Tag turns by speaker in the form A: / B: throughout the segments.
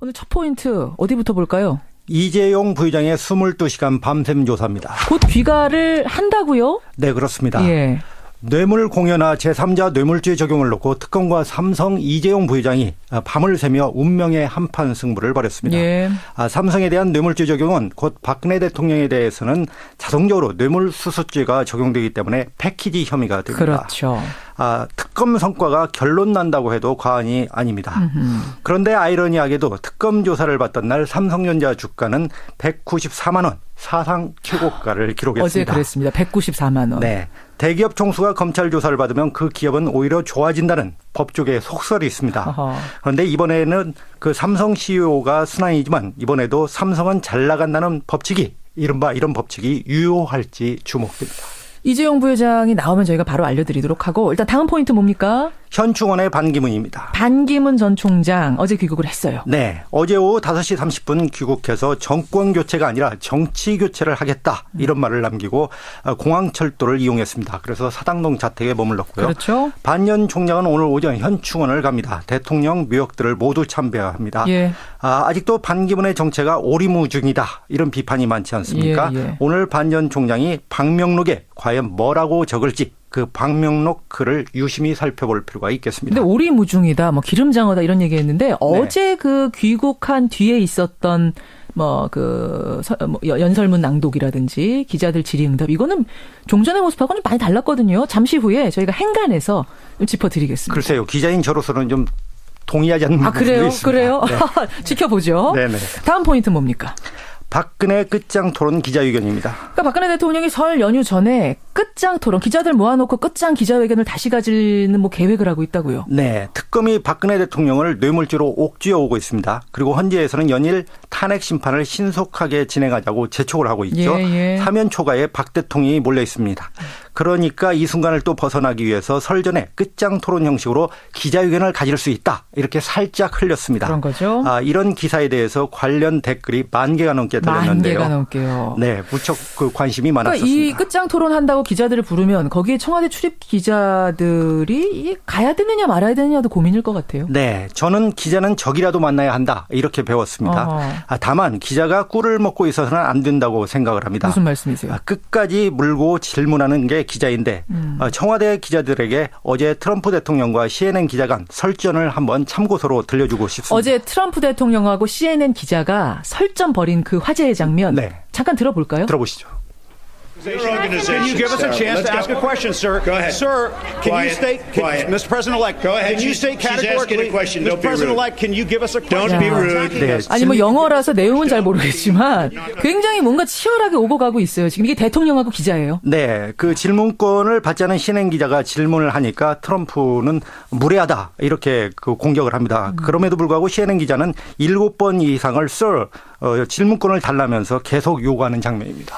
A: 오늘 첫 포인트 어디부터 볼까요?
B: 이재용 부회장의 22시간 밤샘 조사입니다.
A: 곧 귀가를 한다고요?
B: 네, 그렇습니다.
A: 예.
B: 뇌물 공여나 제3자 뇌물죄 적용을 놓고 특검과 삼성 이재용 부회장이 밤을 새며 운명의 한판 승부를 벌였습니다.
A: 예.
B: 삼성에 대한 뇌물죄 적용은 곧 박근혜 대통령에 대해서는 자동적으로 뇌물수수죄가 적용되기 때문에 패키지 혐의가 됩니다.
A: 그렇죠.
B: 특검 성과가 결론 난다고 해도 과언이 아닙니다. 그런데 아이러니하게도 특검 조사를 받던 날 삼성전자 주가는 194만 원, 사상 최고가를 기록했습니다.
A: 어제 그랬습니다. 194만 원.
B: 네. 대기업 총수가 검찰 조사를 받으면 그 기업은 오히려 좋아진다는 법조계의 속설이 있습니다.
A: 어허.
B: 그런데 이번에는 그 삼성 CEO가 순환이지만 이번에도 삼성은 잘 나간다는 법칙이 이른바 이런 법칙이 유효할지 주목됩니다.
A: 이재용 부회장이 나오면 저희가 바로 알려드리도록 하고 일단 다음 포인트 뭡니까?
B: 현충원의 반기문입니다.
A: 반기문 전 총장 어제 귀국을 했어요.
B: 네. 어제 오후 5시 30분 귀국해서 정권 교체가 아니라 정치 교체를 하겠다 이런 말을 남기고 공항철도를 이용했습니다. 그래서 사당동 자택에 머물렀고요.
A: 그렇죠.
B: 반년 총장은 오늘 오전 현충원을 갑니다. 대통령 묘역들을 모두 참배합니다.
A: 예.
B: 아직도 반기문의 정체가 오리무중이다 이런 비판이 많지 않습니까?
A: 예.
B: 오늘 반전 총장이 방명록에 과연 뭐라고 적을지 그 방명록 글을 유심히 살펴볼 필요가 있겠습니다.
A: 근데 오리무중이다, 뭐 기름장어다 이런 얘기했는데 어제 그 귀국한 뒤에 있었던 연설문 낭독이라든지 기자들 질의응답 이거는 종전의 모습하고는 많이 달랐거든요. 잠시 후에 저희가 행간에서 짚어드리겠습니다.
B: 글쎄요, 기자인 저로서는 좀 동의하지 않는 부분도
A: 그래요?
B: 있습니다.
A: 그래요?
B: 네.
A: 지켜보죠.
B: 네네.
A: 다음 포인트 뭡니까?
B: 박근혜 끝장 토론 기자회견입니다.
A: 그러니까 박근혜 대통령이 설 연휴 전에 끝장 토론, 기자들 모아놓고 끝장 기자회견을 다시 가지는 뭐 계획을 하고 있다고요.
B: 네, 특검이 박근혜 대통령을 뇌물죄로 옥죄어 오고 있습니다. 그리고 헌재에서는 연일 탄핵 심판을 신속하게 진행하자고 재촉을 하고 있죠.
A: 예.
B: 사면 초과에 박 대통령이 몰려 있습니다. 그러니까 이 순간을 또 벗어나기 위해서 설 전에 끝장 토론 형식으로 기자회견을 가질 수 있다. 이렇게 살짝 흘렸습니다.
A: 그런 거죠.
B: 이런 기사에 대해서 관련 댓글이 10,000개가 넘게 달렸는데요.
A: 10,000개가 넘게요.
B: 네, 무척 그 관심이 많았습니다.
A: 그러니까 이 끝장 토론한다고 기자들을 부르면 거기에 청와대 출입 기자들이 가야 되느냐 말아야 되느냐도 고민일 것 같아요.
B: 네, 저는 기자는 적이라도 만나야 한다 이렇게 배웠습니다. 다만 기자가 꿀을 먹고 있어서는 안 된다고 생각을 합니다.
A: 무슨 말씀이세요?
B: 끝까지 물고 질문하는 게 기자인데 청와대 기자들에게 어제 트럼프 대통령과 CNN 기자 간 설전을 한번 참고서로 들려주고 싶습니다.
A: 어제 트럼프 대통령하고 CNN 기자가 설전 벌인 그 화제의 장면 잠깐 들어볼까요?
B: 들어보시죠.
C: Can you give us a chance to ask a question, sir? Go ahead. Sir, can you state, Mr. President-elect, go ahead. Can you state categorically, Mr. President-elect, can you give us a question?
B: Don't be rude. 네.
A: 아니 뭐 영어라서 내용은 잘 모르겠지만 굉장히 뭔가 치열하게 오고 가고 있어요. 지금 이게 대통령하고 기자예요.
B: 네, 그 질문권을 받지 않은 CNN 기자가 질문을 하니까 트럼프는 무례하다 이렇게 그 공격을 합니다. 그럼에도 불구하고 CNN 기자는 7번 이상을 질문권을 달라면서 계속 요구하는 장면입니다.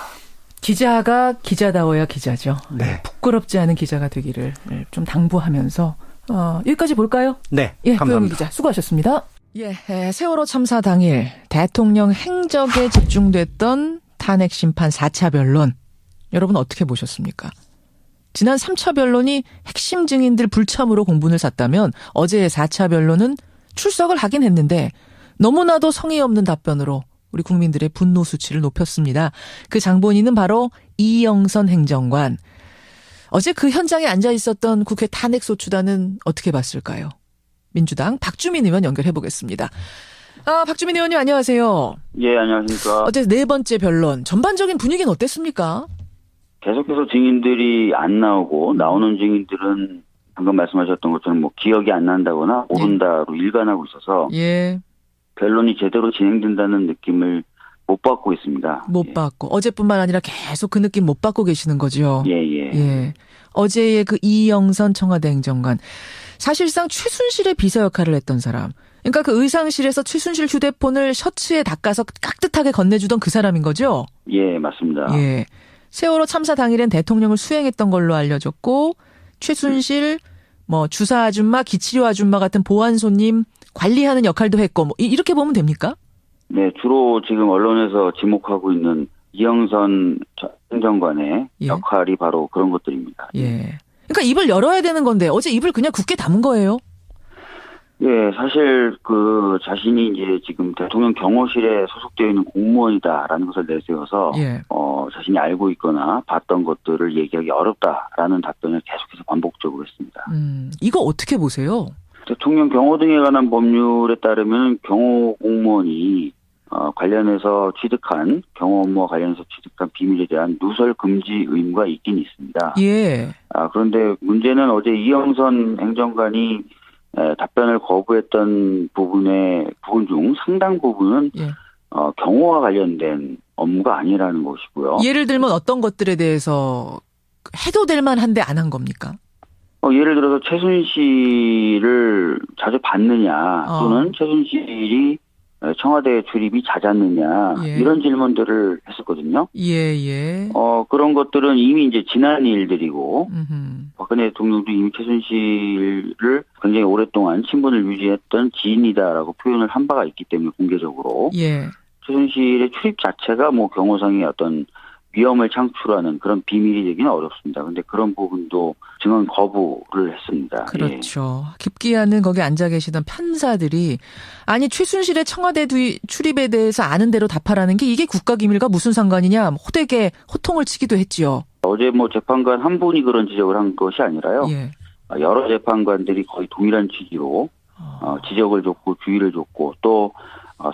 A: 기자가 기자다워야 기자죠.
B: 네.
A: 부끄럽지 않은 기자가 되기를 좀 당부하면서 여기까지 볼까요?
B: 네,
A: 예,
B: 감사합니다.
A: 고영희 기자 수고하셨습니다. 예, 세월호 참사 당일 대통령 행적에 집중됐던 탄핵 심판 4차 변론. 여러분 어떻게 보셨습니까? 지난 3차 변론이 핵심 증인들 불참으로 공분을 샀다면 어제의 4차 변론은 출석을 하긴 했는데 너무나도 성의 없는 답변으로 우리 국민들의 분노 수치를 높였습니다. 그 장본인은 바로 이영선 행정관. 어제 그 현장에 앉아 있었던 국회 탄핵소추단은 어떻게 봤을까요? 민주당 박주민 의원 연결해 보겠습니다. 박주민 의원님 안녕하세요.
D: 예, 안녕하십니까.
A: 어제 네 번째 변론 전반적인 분위기는 어땠습니까?
D: 계속해서 증인들이 안 나오고 나오는 증인들은 방금 말씀하셨던 것처럼 뭐 기억이 안 난다거나 모른다로 일관하고 있어서
A: 예.
D: 변론이 제대로 진행된다는 느낌을 못 받고 있습니다.
A: 못 받고 어제뿐만 아니라 계속 그 느낌 못 받고 계시는 거죠.
D: 예.
A: 어제의 그 이영선 청와대 행정관 사실상 최순실의 비서 역할을 했던 사람. 그러니까 그 의상실에서 최순실 휴대폰을 셔츠에 닦아서 깍듯하게 건네주던 그 사람인 거죠.
D: 예, 맞습니다.
A: 예. 세월호 참사 당일엔 대통령을 수행했던 걸로 알려졌고 최순실 주사 아줌마, 기치료 아줌마 같은 보안 손님 관리하는 역할도 했고 이렇게 보면 됩니까?
D: 네, 주로 지금 언론에서 지목하고 있는 이영선 행정관의 역할이 바로 그런 것들입니다.
A: 예. 그러니까 입을 열어야 되는 건데 어제 입을 그냥 굳게 담은 거예요?
D: 예, 사실 자신이 이제 지금 대통령 경호실에 소속되어 있는 공무원이다라는 것을 내세워서
A: 예.
D: 자신이 알고 있거나 봤던 것들을 얘기하기 어렵다라는 답변을 계속해서 반복적으로 했습니다.
A: 이거 어떻게 보세요?
D: 대통령 경호 등에 관한 법률에 따르면 경호 공무원이 관련해서 취득한 경호 업무와 관련해서 취득한 비밀에 대한 누설 금지 의무가 있긴 있습니다.
A: 예.
D: 그런데 문제는 어제 이영선 행정관이 답변을 거부했던 부분 중 상당 부분은
A: 예.
D: 경호와 관련된 업무가 아니라는 것이고요.
A: 예를 들면 어떤 것들에 대해서 해도 될 만한데 안 한 겁니까?
D: 예를 들어서 최순실을 자주 봤느냐 또는 최순실이 청와대 출입이 잦았느냐
A: 예.
D: 이런 질문들을 했었거든요.
A: 예.
D: 그런 것들은 이미 이제 지난 일들이고
A: 음흠.
D: 박근혜 대통령도 이미 최순실을 굉장히 오랫동안 친분을 유지했던 지인이다라고 표현을 한 바가 있기 때문에 공개적으로
A: 예.
D: 최순실의 출입 자체가 뭐 경호상의 어떤 위험을 창출하는 그런 비밀이 되기는 어렵습니다. 그런데 그런 부분도 증언 거부를 했습니다.
A: 그렇죠. 깊기야는 거기 앉아 계시던 판사들이 아니 최순실의 청와대 출입에 대해서 아는 대로 답하라는 게 이게 국가기밀과 무슨 상관이냐 호되게 호통을 치기도 했지요.
D: 어제 재판관 한 분이 그런 지적을 한 것이 아니라요.
A: 예.
D: 여러 재판관들이 거의 동일한 취지로 지적을 줬고 주의를 줬고 또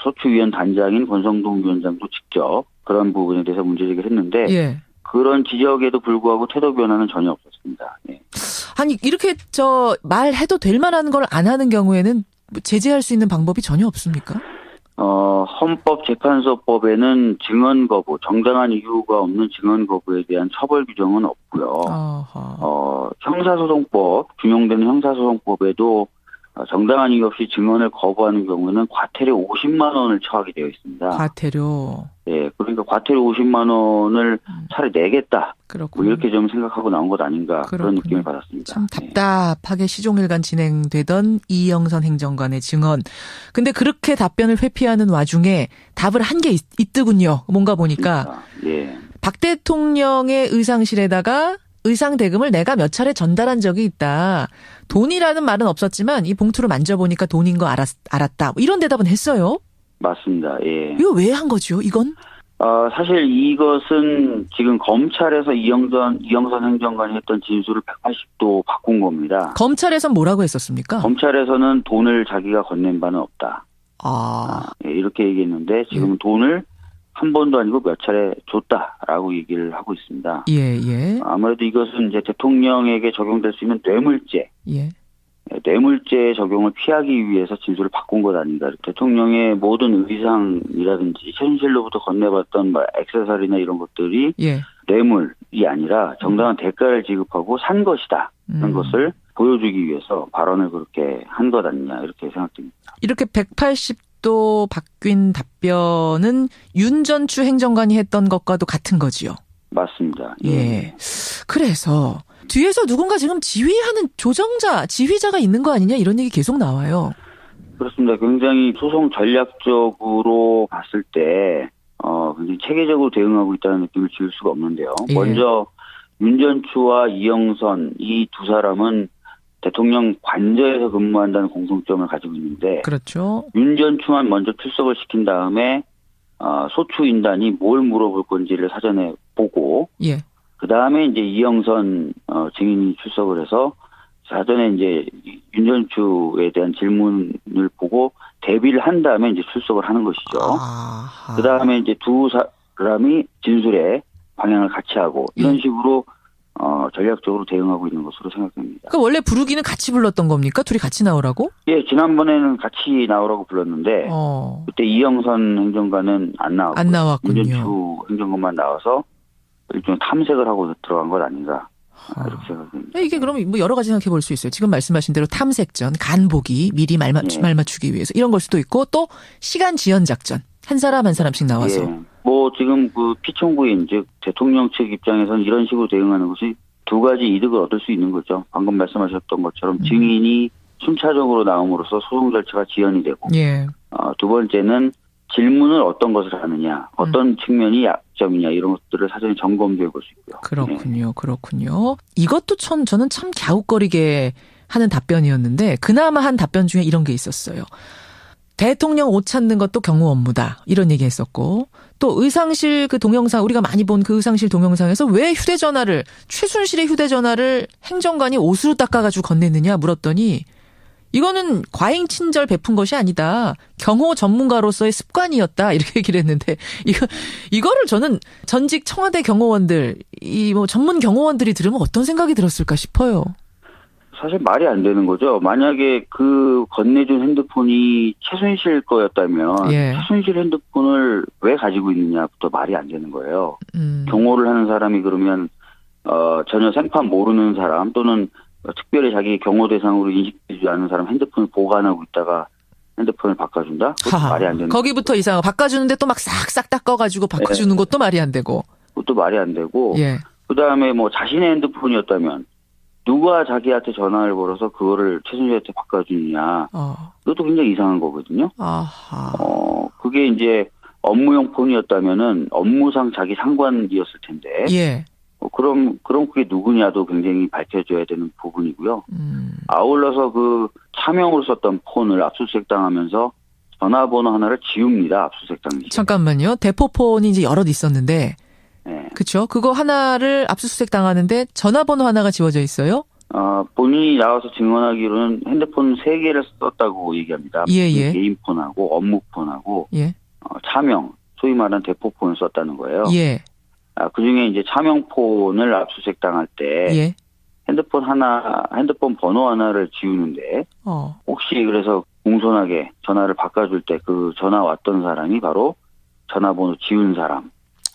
D: 소추위원 단장인 권성동 위원장도 직접 그런 부분에 대해서 문제제기를 했는데
A: 예.
D: 그런 지적에도 불구하고 태도 변화는 전혀 없었습니다. 예.
A: 아니 이렇게 말해도 될 만한 걸 안 하는 경우에는 제재할 수 있는 방법이 전혀 없습니까?
D: 헌법재판소법에는 증언 거부, 정당한 이유가 없는 증언 거부에 대한 처벌 규정은 없고요. 형사소송법, 준용되는 형사소송법에도 정당한 이유 없이 증언을 거부하는 경우는 과태료 50만 원을 처하게 되어 있습니다.
A: 과태료.
D: 네, 그러니까 과태료 50만 원을 차라리 내겠다.
A: 그렇군요.
D: 이렇게 좀 생각하고 나온 것 아닌가 그런 느낌을 받았습니다.
A: 참 답답하게 시종일관 진행되던 이영선 행정관의 증언. 근데 그렇게 답변을 회피하는 와중에 답을 한 게 있더군요. 뭔가 보니까.
D: 예.
A: 박 대통령의 의상실에다가 의상 대금을 내가 몇 차례 전달한 적이 있다. 돈이라는 말은 없었지만 이 봉투를 만져보니까 돈인 거 알았다. 이런 대답은 했어요.
D: 맞습니다. 예.
A: 이거 왜 한 거죠? 이건?
D: 사실 이것은 지금 검찰에서 이영선 행정관이 했던 진술을 180도 바꾼 겁니다.
A: 검찰에선 뭐라고 했었습니까?
D: 검찰에서는 돈을 자기가 건넨 바는 없다. 예, 이렇게 얘기했는데 지금은 돈을 한 번도 아니고 몇 차례 줬다라고 얘기를 하고 있습니다.
A: 예.
D: 아무래도 이것은 이제 대통령에게 적용될 수 있는 뇌물죄.
A: 예.
D: 뇌물죄 적용을 피하기 위해서 진술을 바꾼 것 아닌가. 대통령의 모든 의상이라든지 최순실로부터 건네받던 액세서리나 이런 것들이 뇌물이 아니라 정당한 대가를 지급하고 산 것이다. 하는 것을 보여주기 위해서 발언을 그렇게 한 것 아니냐 이렇게 생각됩니다. 이렇게
A: 180도 바뀐 답변은 윤 전추 행정관이 했던 것과도 같은 거지요?
D: 맞습니다.
A: 예. 그래서 뒤에서 누군가 지금 지휘하는 지휘자가 있는 거 아니냐 이런 얘기 계속 나와요.
D: 그렇습니다. 굉장히 소송 전략적으로 봤을 때 굉장히 체계적으로 대응하고 있다는 느낌을 지울 수가 없는데요. 먼저 윤 전추와 이영선 이 두 사람은 대통령 관저에서 근무한다는 공통점을 가지고 있는데
A: 그렇죠.
D: 윤 전추만 먼저 출석을 시킨 다음에 소추인단이 뭘 물어볼 건지를 사전에 보고 그 다음에 이제 이영선 증인이 출석을 해서 사전에 이제 윤 전추에 대한 질문을 보고 대비를 한 다음에 이제 출석을 하는 것이죠. 그 다음에 이제 두 사람이 진술에 방향을 같이 하고 이런 식으로 전략적으로 대응하고 있는 것으로 생각됩니다.
A: 그러니까 원래 부르기는 같이 불렀던 겁니까? 둘이 같이 나오라고?
D: 예, 지난번에는 같이 나오라고 불렀는데 그때 이영선 행정관은 안 나왔군요. 윤전추 행정관만 나와서 일종의 탐색을 하고 들어간 것 아닌가 이렇게 생각됩니다.
A: 이게 그럼 뭐 여러 가지 생각해 볼 수 있어요. 지금 말씀하신 대로 탐색전, 간보기, 미리 말 맞추기 위해서 이런 걸 수도 있고 또 시간 지연 작전. 한 사람 한 사람씩 나와서.
D: 뭐 지금 그 피청구인 즉 대통령 측 입장에서는 이런 식으로 대응하는 것이 두 가지 이득을 얻을 수 있는 거죠. 방금 말씀하셨던 것처럼 증인이 순차적으로 나옴으로써 소송 절차가 지연이 되고 두 번째는 질문을 어떤 것을 하느냐, 어떤 측면이 약점이냐 이런 것들을 사전에 점검해 볼 수 있고요.
A: 그렇군요. 이것도 저는 참 갸웃거리게 하는 답변이었는데 그나마 한 답변 중에 이런 게 있었어요. 대통령 옷 찾는 것도 경호 업무다. 이런 얘기 했었고 또 의상실 그 동영상 우리가 많이 본 그 의상실 동영상에서 왜 휴대전화를 최순실의 휴대전화를 행정관이 옷으로 닦아가지고 건넸느냐 물었더니 이거는 과잉 친절 베푼 것이 아니다. 경호 전문가로서의 습관이었다. 이렇게 얘기를 했는데 이거를 저는 전직 청와대 경호원들 이 뭐 전문 경호원들이 들으면 어떤 생각이 들었을까 싶어요.
D: 사실 말이 안 되는 거죠. 만약에 그 건네준 핸드폰이 최순실 거였다면 최순실 핸드폰을 왜 가지고 있느냐부터 말이 안 되는 거예요. 경호를 하는 사람이 그러면 전혀 생판 모르는 사람 또는 특별히 자기 경호 대상으로 인식되지 않은 사람 핸드폰을 보관하고 있다가 핸드폰을 바꿔준다? 그것도 말이 안 되는
A: 거기부터 이상하고 바꿔주는데 또 막 싹싹 닦아가지고 바꿔주는 것도 말이 안 되고.
D: 그것도 말이 안 되고. 그다음에 뭐 자신의 핸드폰이었다면 누가 자기한테 전화를 걸어서 그거를 최순실한테 바꿔주느냐. 그것도 굉장히 이상한 거거든요. 그게 이제 업무용 폰이었다면은 업무상 자기 상관이었을 텐데. 그럼 그게 누구냐도 굉장히 밝혀져야 되는 부분이고요. 아울러서 그 차명으로 썼던 폰을 압수수색 당하면서 전화번호 하나를 지웁니다. 압수수색 당시.
A: 잠깐만요. 대포폰이 이제 여럿 있었는데. 그렇죠. 그거 하나를 압수수색 당하는데 전화번호 하나가 지워져 있어요?
D: 본인이 나와서 증언하기로는 핸드폰 3개를 썼다고 얘기합니다. 개인 폰하고 업무 폰하고 차명, 소위 말하는 대포폰을 썼다는 거예요. 그중에 이제 차명폰을 압수수색 당할 때 핸드폰 번호 하나를 지우는데 혹시 그래서 공손하게 전화를 바꿔줄 때 그 전화 왔던 사람이 바로 전화번호 지운 사람.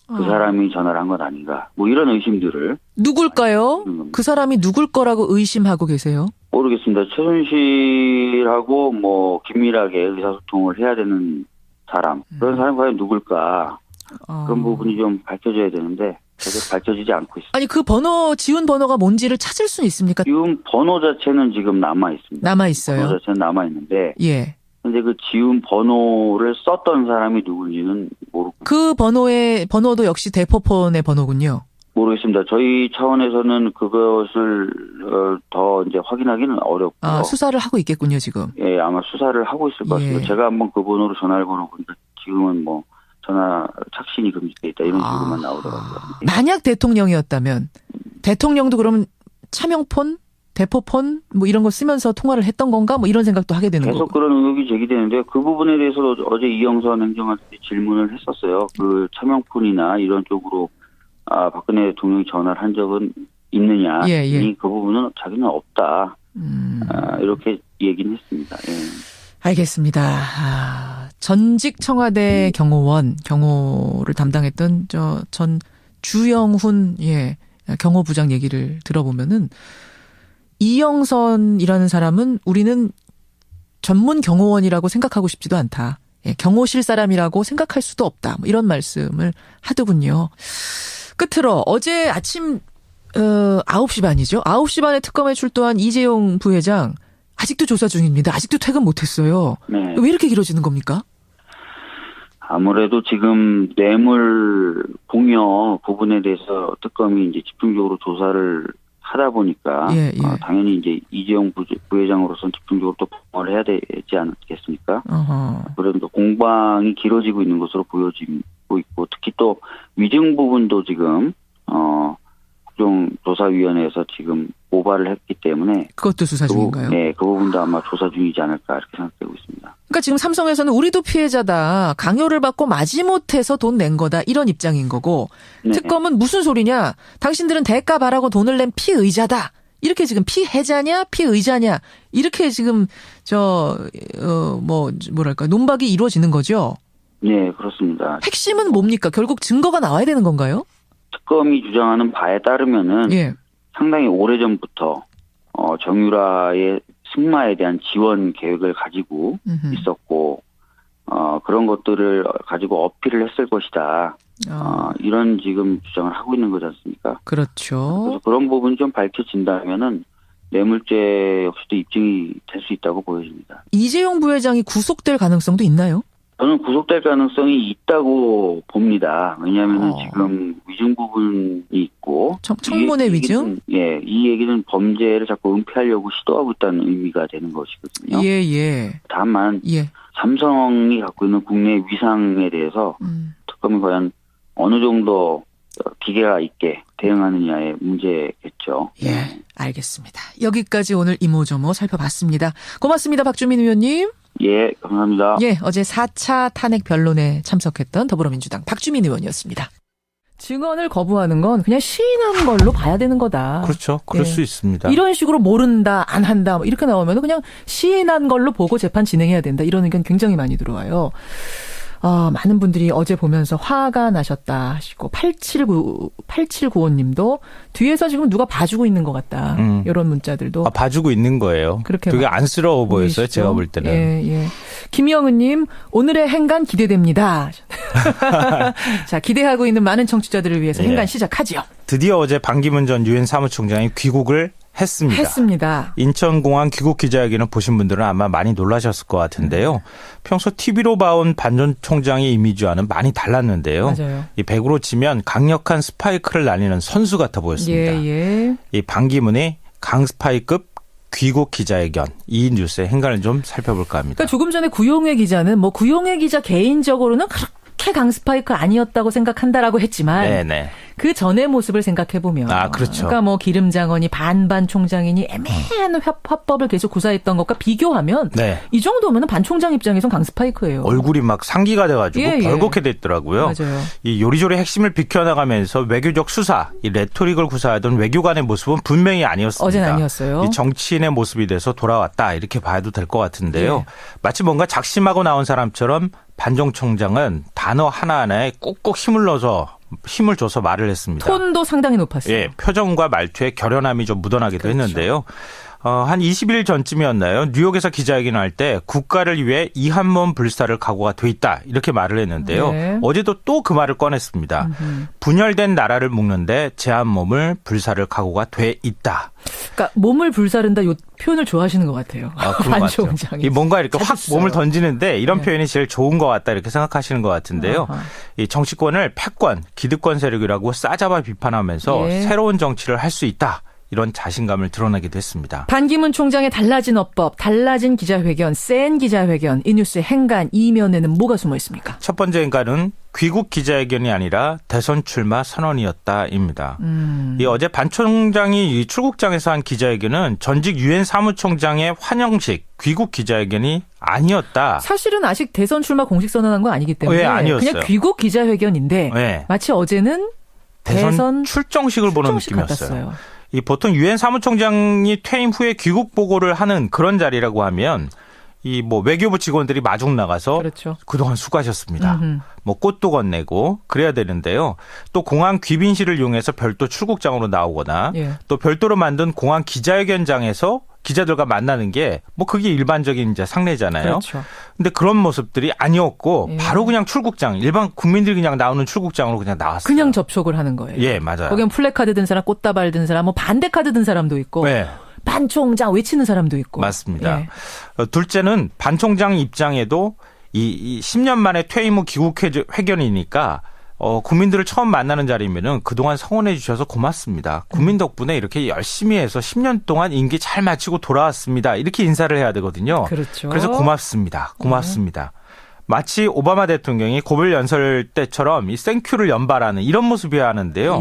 D: 그 사람이 전화를 한 건 아닌가. 뭐 이런 의심들을.
A: 누굴까요? 그 사람이 누굴 거라고 의심하고 계세요?
D: 모르겠습니다. 최순실하고 뭐 긴밀하게 의사소통을 해야 되는 사람. 그런 사람이 과연 누굴까. 그런 부분이 좀 밝혀져야 되는데 제대로 밝혀지지 않고 있습니다.
A: 아니 그 번호 지운 번호가 뭔지를 찾을 수 있습니까?
D: 지운 번호 자체는 지금 남아 있습니다.
A: 남아 있어요.
D: 번호 자체는 남아 있는데. 근데 그 지운 번호를 썼던 사람이 누군지는 모르고.
A: 그 번호도 역시 대포폰의 번호군요.
D: 모르겠습니다. 저희 차원에서는 그것을 더 이제 확인하기는 어렵고요.
A: 수사를 하고 있겠군요 지금.
D: 아마 수사를 하고 있을 것 같습니다. 제가 한번 그 번호로 전화를 걸어보니까 지금은 뭐 전화 착신이 금지돼 있다 이런 식으로만 나오더라고요.
A: 만약 대통령이었다면 대통령도 그러면 차명폰, 대포폰 뭐 이런 거 쓰면서 통화를 했던 건가? 뭐 이런 생각도 하게 되는 거고.
D: 계속 그런 의혹이 제기되는데 그 부분에 대해서도 어제 이영선 행정관한테 질문을 했었어요. 그 차명폰이나 이런 쪽으로 박근혜 대통령이 전화를 한 적은 있느냐. 그 부분은 자기는 없다. 이렇게 얘기는 했습니다.
A: 알겠습니다. 전직 청와대 경호원, 경호를 담당했던 전 주영훈 경호부장 얘기를 들어보면은 이영선이라는 사람은 우리는 전문 경호원이라고 생각하고 싶지도 않다. 경호실 사람이라고 생각할 수도 없다. 뭐 이런 말씀을 하더군요. 끝으로 어제 아침 9시 반이죠. 9시 반에 특검에 출두한 이재용 부회장 아직도 조사 중입니다. 아직도 퇴근 못했어요. 왜 이렇게 길어지는 겁니까?
D: 아무래도 지금 뇌물 공여 부분에 대해서 특검이 이제 집중적으로 조사를 하다 보니까 당연히 이제 이재용 부회장으로서는 집중적으로 또 공헌을 해야 되지 않겠습니까? 그런데 공방이 길어지고 있는 것으로 보여지고 있고 특히 또 위증 부분도 지금 국정조사위원회에서 지금 고발을 했기 때문에
A: 그것도 수사 중인가요?
D: 그 부분도 아마 조사 중이지 않을까 이렇게 생각되고 있습니다.
A: 그러니까 지금 삼성에서는 우리도 피해자다. 강요를 받고 마지못해서 돈 낸 거다. 이런 입장인 거고 특검은 무슨 소리냐. 당신들은 대가 바라고 돈을 낸 피의자다. 이렇게 지금 피해자냐 피의자냐 이렇게 지금 논박이 이루어지는 거죠.
D: 네, 그렇습니다.
A: 핵심은 뭡니까? 결국 증거가 나와야 되는 건가요?
D: 특검이 주장하는 바에 따르면은 상당히 오래전부터 정유라의 승마에 대한 지원 계획을 가지고 있었고 그런 것들을 가지고 어필을 했을 것이다. 이런 지금 주장을 하고 있는 거지 않습니까?
A: 그렇죠.
D: 그래서 그런 부분이 좀 밝혀진다면은 뇌물죄 역시도 입증이 될 수 있다고 보여집니다.
A: 이재용 부회장이 구속될 가능성도 있나요?
D: 저는 구속될 가능성이 있다고 봅니다. 왜냐하면 지금 위증 부분이 있고
A: 청문회 위증?
D: 이 얘기는 범죄를 자꾸 은폐하려고 시도하고 있다는 의미가 되는 것이거든요.
A: 예.
D: 다만 삼성이 갖고 있는 국내 위상에 대해서 특검이 과연 어느 정도 기계가 있게 대응하느냐의 문제겠죠.
A: 예, 알겠습니다. 여기까지 오늘 이모저모 살펴봤습니다. 고맙습니다. 박주민 의원님.
D: 예, 감사합니다.
A: 예, 어제 4차 탄핵 변론에 참석했던 더불어민주당 박주민 의원이었습니다. 증언을 거부하는 건 그냥 시인한 걸로 봐야 되는 거다.
E: 그렇죠. 그럴 수 있습니다.
A: 이런 식으로 모른다, 안 한다 이렇게 나오면 그냥 시인한 걸로 보고 재판 진행해야 된다. 이런 의견 굉장히 많이 들어와요. 많은 분들이 어제 보면서 화가 나셨다 하시고 8795님도 뒤에서 지금 누가 봐주고 있는 것 같다. 이런 문자들도.
E: 봐주고 있는 거예요.
A: 그렇게
E: 되게 안쓰러워 보였어요. 제가 볼 때는.
A: 예. 김영은님 오늘의 행간 기대됩니다. 자, 기대하고 있는 많은 청취자들을 위해서 행간 시작하지요.
E: 드디어 어제 반기문 전 유엔 사무총장이 귀국을 했습니다. 인천공항 귀국 기자회견을 보신 분들은 아마 많이 놀라셨을 것 같은데요. 평소 TV로 봐온 반 전 총장의 이미지와는 많이 달랐는데요.
A: 맞아요.
E: 이 배구로 치면 강력한 스파이크를 날리는 선수 같아 보였습니다. 이 반기문의 강스파이급 귀국 기자회견, 이 뉴스의 행간을 좀 살펴볼까 합니다.
A: 그러니까 조금 전에 구용회 기자는 구용회 기자 개인적으로는 그렇게 강스파이크 아니었다고 생각한다라고 했지만
E: 네네.
A: 그 전의 모습을 생각해보면
E: 그렇죠.
A: 그러니까 기름장원이 반반 총장이니 애매한 화법을 계속 구사했던 것과 비교하면 이 정도면 반 총장 입장에선 강스파이크예요.
E: 얼굴이 막 상기가 돼가지고 벌겋게 됐더라고요.
A: 맞아요.
E: 이 요리조리 핵심을 비켜나가면서 외교적 수사, 이 레토릭을 구사하던 외교관의 모습은 분명히 아니었습니다.
A: 어제는 아니었어요.
E: 이 정치인의 모습이 돼서 돌아왔다 이렇게 봐도 될 것 같은데요. 마치 뭔가 작심하고 나온 사람처럼 반정 총장은 단어 하나하나에 꾹꾹 힘을 줘서 말을 했습니다.
A: 톤도 상당히 높았어요.
E: 예, 표정과 말투에 결연함이 좀 묻어나기도 했는데요. 한 20일 전쯤이었나요? 뉴욕에서 기자회견을 할 때 국가를 위해 이한몸 불사를 각오가 돼 있다 이렇게 말을 했는데요. 어제도 또 그 말을 꺼냈습니다. 분열된 나라를 묶는데 제 한 몸을 불사를 각오가 돼 있다.
A: 그러니까 몸을 불사른다 이 표현을 좋아하시는 것 같아요. 반 총장이.
E: 뭔가 이렇게 확 몸을 던지는데 이런 표현이 제일 좋은 것 같다 이렇게 생각하시는 것 같은데요. 이 정치권을 패권, 기득권 세력이라고 싸잡아 비판하면서 새로운 정치를 할 수 있다. 이런 자신감을 드러내기도 했습니다.
A: 반기문 총장의 달라진 어법, 달라진 기자회견, 센 기자회견, 이 뉴스의 행간 이면에는 뭐가 숨어 있습니까?
E: 첫 번째 행간은 귀국 기자회견이 아니라 대선 출마 선언이었다입니다. 이 어제 반 총장이 이 출국장에서 한 기자회견은 전직 유엔 사무총장의 환영식 귀국 기자회견이 아니었다.
A: 사실은 아직 대선 출마 공식 선언한 거 아니기 때문에
E: 아니었어요.
A: 그냥 귀국 기자회견인데 마치 어제는 대선
E: 출정식을 보는 느낌이었어요.
A: 같았어요.
E: 이 보통 유엔 사무총장이 퇴임 후에 귀국 보고를 하는 그런 자리라고 하면 이 외교부 직원들이 마중 나가서 그동안 수고하셨습니다. 꽃도 건네고 그래야 되는데요. 또 공항 귀빈실을 이용해서 별도 출국장으로 나오거나 또 별도로 만든 공항 기자회견장에서 기자들과 만나는 게 그게 일반적인 이제 상례잖아요.
A: 그렇죠.
E: 근데 그런 모습들이 아니었고 바로 그냥 출국장, 일반 국민들이 그냥 나오는 출국장으로 그냥 나왔어요.
A: 그냥 접촉을 하는 거예요.
E: 예, 맞아요.
A: 거기는 플래카드 든 사람, 꽃다발 든 사람, 반대카드 든 사람도 있고. 반 총장 외치는 사람도 있고.
E: 맞습니다. 둘째는 반 총장 입장에도 이 10년 만에 퇴임 후 귀국 회견이니까 국민들을 처음 만나는 자리면은 그동안 성원해 주셔서 고맙습니다. 국민 덕분에 이렇게 열심히 해서 10년 동안 임기 잘 마치고 돌아왔습니다. 이렇게 인사를 해야 되거든요.
A: 그렇죠.
E: 그래서 고맙습니다. 고맙습니다. 마치 오바마 대통령이 고별 연설 때처럼 이 땡큐를 연발하는 이런 모습이어야 하는데요.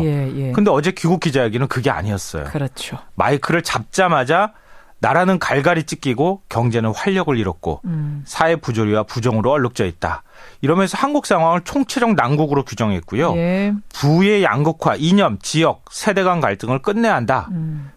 E: 근데 어제 귀국 기자회견은 그게 아니었어요.
A: 그렇죠.
E: 마이크를 잡자마자 나라는 갈갈이 찢기고 경제는 활력을 잃었고 사회 부조리와 부정으로 얼룩져 있다. 이러면서 한국 상황을 총체적 난국으로 규정했고요. 부의 양극화, 이념, 지역, 세대 간 갈등을 끝내야 한다.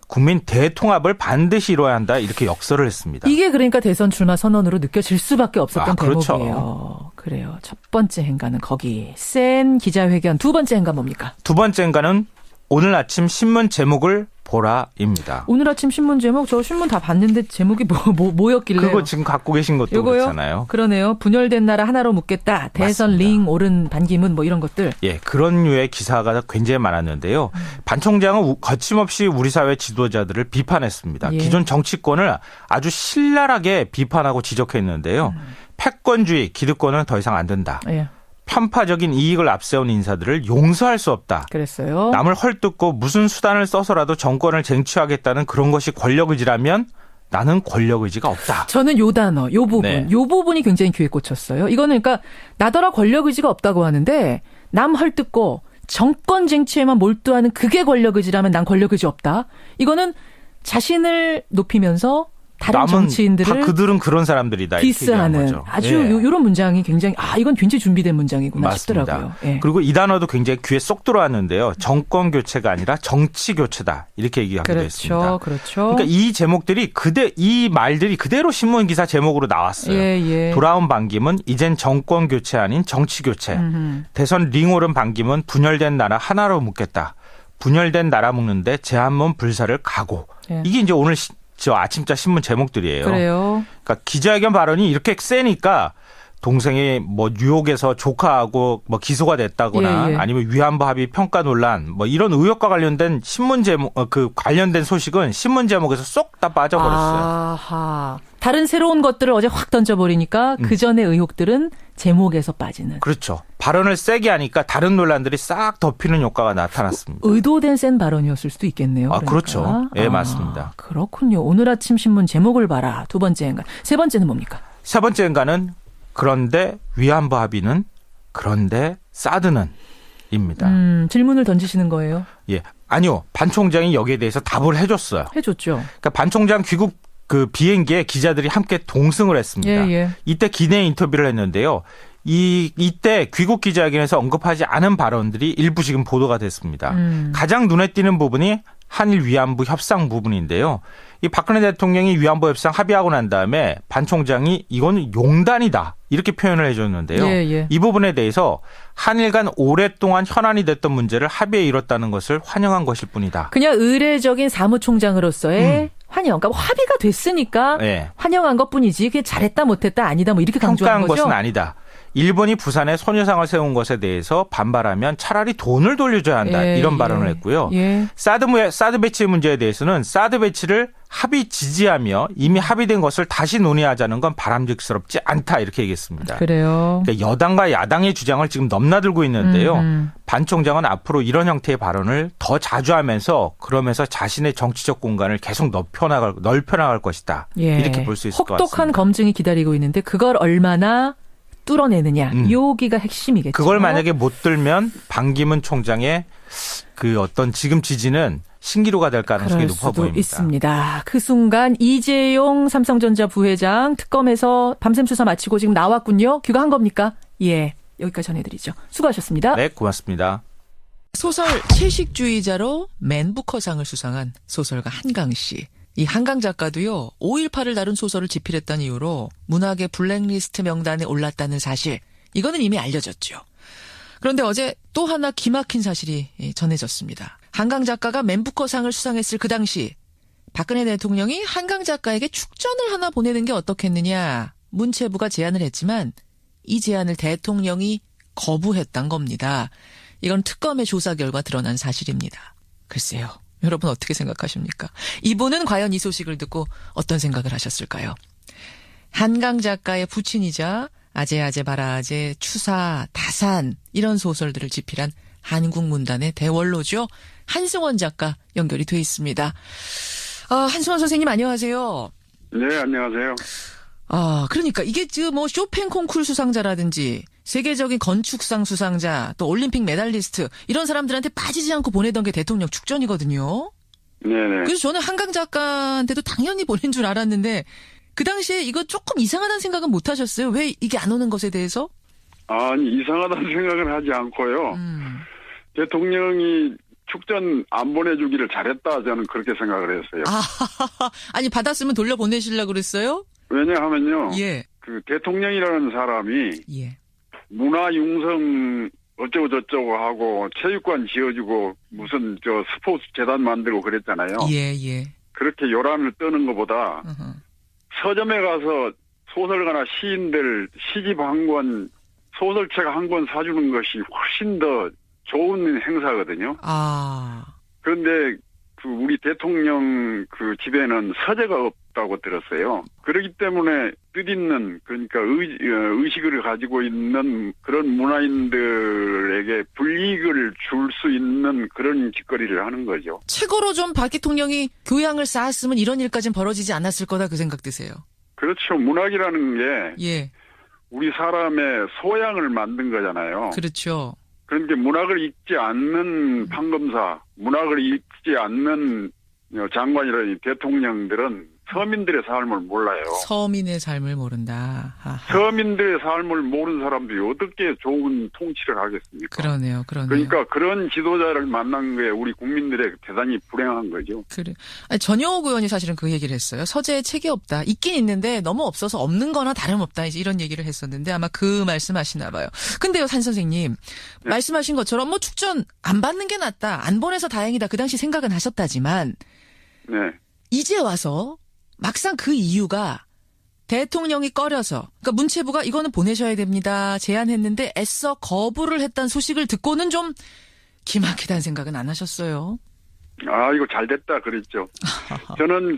E: 국민 대통합을 반드시 이뤄야 한다. 이렇게 역설을 했습니다.
A: 이게 그러니까 대선 출마 선언으로 느껴질 수밖에 없었던
E: 그렇죠.
A: 대목이에요. 그래요. 첫 번째 행간은 거기 센 기자회견. 두 번째 행간 뭡니까?
E: 두 번째 행간은 오늘 아침 신문 제목을 보라입니다.
A: 오늘 아침 신문 제목 저 신문 다 봤는데 제목이 뭐였길래요?
E: 그거 지금 갖고 계신 것도
A: 요거요?
E: 그렇잖아요.
A: 그러네요. 분열된 나라 하나로 묶겠다. 대선
E: 맞습니다.
A: 링 오른 반기문 이런 것들.
E: 예, 그런 류의 기사가 굉장히 많았는데요. 반 총장은 거침없이 우리 사회 지도자들을 비판했습니다. 기존 정치권을 아주 신랄하게 비판하고 지적했는데요. 패권주의, 기득권은 더 이상 안 된다.
A: 예.
E: 편파적인 이익을 앞세운 인사들을 용서할 수 없다.
A: 그랬어요.
E: 남을 헐뜯고 무슨 수단을 써서라도 정권을 쟁취하겠다는 그런 것이 권력의지라면 나는 권력의지가 없다.
A: 저는 요 단어, 요 부분,
E: 네.
A: 요 부분이 굉장히 귀에 꽂혔어요. 이거는 그러니까 나더러 권력의지가 없다고 하는데 남 헐뜯고 정권 쟁취에만 몰두하는 그게 권력의지라면 난 권력의지 없다. 이거는 자신을 높이면서 다른
E: 남은
A: 정치인들을
E: 다 그들은 그런 사람들이다. 이렇게 얘기하는
A: 디스하는
E: 거죠.
A: 아주
E: 예.
A: 이런 문장이 굉장히 이건 굉장히 준비된 문장이구나
E: 맞습니다.
A: 싶더라고요. 예.
E: 그리고 이 단어도 굉장히 귀에 쏙 들어왔는데요. 정권 교체가 아니라 정치 교체다. 이렇게 얘기하기도 했습니다.
A: 그렇죠.
E: 그러니까 이 제목들이 이 말들이 그대로 신문 기사 제목으로 나왔어요.
A: 예.
E: 돌아온 반기문 이젠 정권 교체 아닌 정치 교체. 대선 링 오른 반기문 분열된 나라 하나로 묶겠다. 분열된 나라 묶는데 제한문 불사를 각오.
A: 예.
E: 이게 이제 오늘 저 아침자 신문 제목들이에요.
A: 그래요.
E: 그러니까 기자회견 발언이 이렇게 세니까 동생이 뭐 뉴욕에서 조카하고 뭐 기소가 됐다거나
A: 예.
E: 아니면 위안부 합의 평가 논란 뭐 이런 의혹과 관련된 신문 제목 관련된 소식은 신문 제목에서 쏙 다 빠져버렸어요.
A: 아하. 다른 새로운 것들을 어제 확 던져버리니까 그 전의 의혹들은 제목에서 빠지는.
E: 그렇죠. 발언을 세게 하니까 다른 논란들이 싹 덮이는 효과가 나타났습니다.
A: 의도된 센 발언이었을 수도 있겠네요. 그러니까.
E: 그렇죠. 예, 맞습니다.
A: 그렇군요. 오늘 아침 신문 제목을 봐라. 두 번째 행간. 세 번째는 뭡니까?
E: 세 번째 인간은 그런데 위안부 합의는 그런데 사드는 입니다.
A: 질문을 던지시는 거예요?
E: 예. 아니요. 반 총장이 여기에 대해서 답을 해줬어요.
A: 해줬죠.
E: 그러니까 반 총장 귀국 그 비행기에 기자들이 함께 동승을 했습니다.
A: 예.
E: 이때 기내 인터뷰를 했는데요. 이때 귀국 기자회견에서 언급하지 않은 발언들이 일부 지금 보도가 됐습니다. 가장 눈에 띄는 부분이 한일 위안부 협상 부분인데요. 이 박근혜 대통령이 위안부 협상 합의하고 난 다음에 반 총장이 이건 용단이다 이렇게 표현을 해줬는데요.
A: 예.
E: 이 부분에 대해서 한일 간 오랫동안 현안이 됐던 문제를 합의에 이뤘다는 것을 환영한 것일 뿐이다.
A: 그냥 의례적인 사무총장으로서의 환영. 그러니까 합의가 됐으니까
E: 네.
A: 환영한 것뿐이지 그게 잘했다 못했다 아니다 뭐 이렇게 강조한
E: 평가한
A: 거죠?
E: 것은 아니다. 일본이 부산에 소녀상을 세운 것에 대해서 반발하면 차라리 돈을 돌려줘야 한다. 이런 발언을 했고요.
A: 예.
E: 사드 배치 문제에 대해서는 사드 배치를 합의 지지하며 이미 합의된 것을 다시 논의하자는 건 바람직스럽지 않다. 이렇게 얘기했습니다.
A: 그래요.
E: 그러니까 여당과 야당의 주장을 지금 넘나들고 있는데요. 반 총장은 앞으로 이런 형태의 발언을 더 자주 하면서 그러면서 자신의 정치적 공간을 계속 넓혀나갈 것이다.
A: 예.
E: 이렇게 볼 수 있을 것 같습니다.
A: 혹독한 검증이 기다리고 있는데 그걸 얼마나 뚫어내느냐. 여기가 핵심이겠죠.
E: 그걸 만약에 못 들면 반기문 총장의 그 어떤 지금 지지는 신기루가 될 가능성이 높아 보입니다.
A: 있습니다. 그 순간 이재용 삼성전자 부회장 특검에서 밤샘 수사 마치고 지금 나왔군요. 귀가한 겁니까? 예. 여기까지 전해드리죠. 수고하셨습니다.
E: 네, 고맙습니다.
A: 소설 채식주의자로 맨부커상을 수상한 소설가 한강 씨. 이 한강 작가도요. 5.18을 다룬 소설을 집필했다는 이유로 문학의 블랙리스트 명단에 올랐다는 사실. 이거는 이미 알려졌죠. 그런데 어제 또 하나 기막힌 사실이 전해졌습니다. 한강 작가가 맨부커상을 수상했을 그 당시 박근혜 대통령이 한강 작가에게 축전을 하나 보내는 게 어떻겠느냐. 문체부가 제안을 했지만 이 제안을 대통령이 거부했단 겁니다. 이건 특검의 조사 결과 드러난 사실입니다. 글쎄요. 여러분 어떻게 생각하십니까? 이분은 과연 이 소식을 듣고 어떤 생각을 하셨을까요? 한강 작가의 부친이자 아재아재 바라아재, 추사, 다산 이런 소설들을 집필한 한국문단의 대원로죠. 한승원 작가 연결이 돼 있습니다. 한승원 선생님 안녕하세요.
F: 네, 안녕하세요.
A: 그러니까 이게 뭐 쇼팽 콩쿨 수상자라든지 세계적인 건축상 수상자 또 올림픽 메달리스트 이런 사람들한테 빠지지 않고 보내던 게 대통령 축전이거든요.
F: 네네.
A: 그래서 저는 한강 작가한테도 당연히 보낸 줄 알았는데 그 당시에 이거 조금 이상하다는 생각은 못 하셨어요? 왜 이게 안 오는 것에 대해서?
F: 아니, 이상하다는 생각은 하지 않고요. 대통령이 축전 안 보내주기를 잘했다, 저는 그렇게 생각을 했어요.
A: 아니 받았으면 돌려보내시려고 그랬어요?
F: 왜냐하면요.
A: 예.
F: 그 대통령이라는 사람이
A: 예.
F: 문화융성 어쩌고 저쩌고 하고 체육관 지어주고 무슨 스포츠 재단 만들고 그랬잖아요.
A: 예.
F: 그렇게 요란을 떠는 것보다 서점에 가서 소설가나 시인들 시집 한 권, 소설책 한 권 사주는 것이 훨씬 더 좋은 행사거든요. 그런데 우리 대통령 그 집에는 서재가 없다고 들었어요. 그렇기 때문에 뜻있는 그러니까 의식을 가지고 있는 그런 문화인들에게 불이익을 줄 수 있는 그런 짓거리를 하는 거죠.
A: 최고로 좀 박 대통령이 교양을 쌓았으면 이런 일까지는 벌어지지 않았을 거다 그 생각 드세요?
F: 그렇죠. 문학이라는 게
A: 예.
F: 우리 사람의 소양을 만든 거잖아요.
A: 그렇죠.
F: 그런데 문학을 읽지 않는 판검사, 문학을 읽지 않는 장관이라든지 대통령들은 서민들의 삶을 몰라요.
A: 서민의 삶을 모른다. 하하.
F: 서민들의 삶을 모르는 사람들이 어떻게 좋은 통치를 하겠습니까?
A: 그러네요.
F: 그러니까 그런 지도자를 만난 게 우리 국민들의 대단히 불행한 거죠.
A: 그래. 아니, 전효옥 의원이 사실은 그 얘기를 했어요. 서재에 책이 없다. 있긴 있는데 너무 없어서 없는 거나 다름없다. 이제 이런 얘기를 했었는데 아마 그 말씀하시나 봐요. 근데요, 산 선생님.
F: 네.
A: 말씀하신 것처럼 뭐 축전 안 받는 게 낫다. 안 보내서 다행이다. 그 당시 생각은 하셨다지만
F: 네.
A: 이제 와서 막상 그 이유가 대통령이 꺼려서 그러니까 문체부가 이거는 보내셔야 됩니다. 제안했는데 애써 거부를 했다는 소식을 듣고는 좀 기막히다는 생각은 안 하셨어요?
F: 이거 잘 됐다 그랬죠. 저는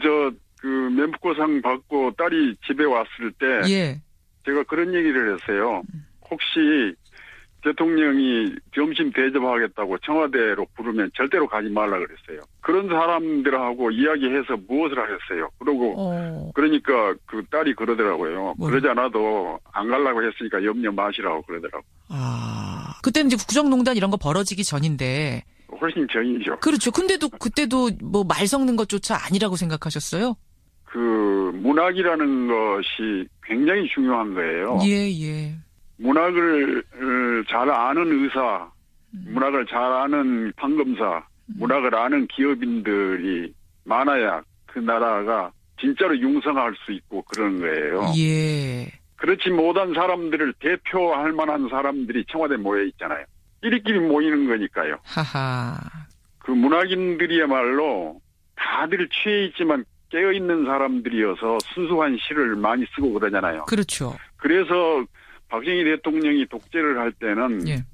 F: 그 멘프코상 받고 딸이 집에 왔을 때
A: 예.
F: 제가 그런 얘기를 했어요. 혹시 대통령이 점심 대접하겠다고 청와대로 부르면 절대로 가지 말라 그랬어요. 그런 사람들하고 이야기해서 무엇을 하겠어요. 그러고 그러니까 그 딸이 그러더라고요. 그러지 않아도 안 가려고 했으니까 염려 마시라고 그러더라고요.
A: 그때는 이제 국정농단 이런 거 벌어지기 전인데.
F: 훨씬 전이죠.
A: 그렇죠. 근데도 그때도 뭐 말 섞는 것조차 아니라고 생각하셨어요?
F: 그 문학이라는 것이 굉장히 중요한 거예요.
A: 예.
F: 문학을 잘 아는 의사, 문학을 잘 아는 판검사, 문학을 아는 기업인들이 많아야 그 나라가 진짜로 융성할 수 있고 그런 거예요.
A: 예.
F: 그렇지 못한 사람들을 대표할 만한 사람들이 청와대에 모여 있잖아요. 끼리끼리 모이는 거니까요.
A: 하하.
F: 그 문학인들이야말로 다들 취해 있지만 깨어있는 사람들이어서 순수한 시를 많이 쓰고 그러잖아요.
A: 그렇죠.
F: 그래서 박정희 대통령이 독재를 할 때는
A: 예.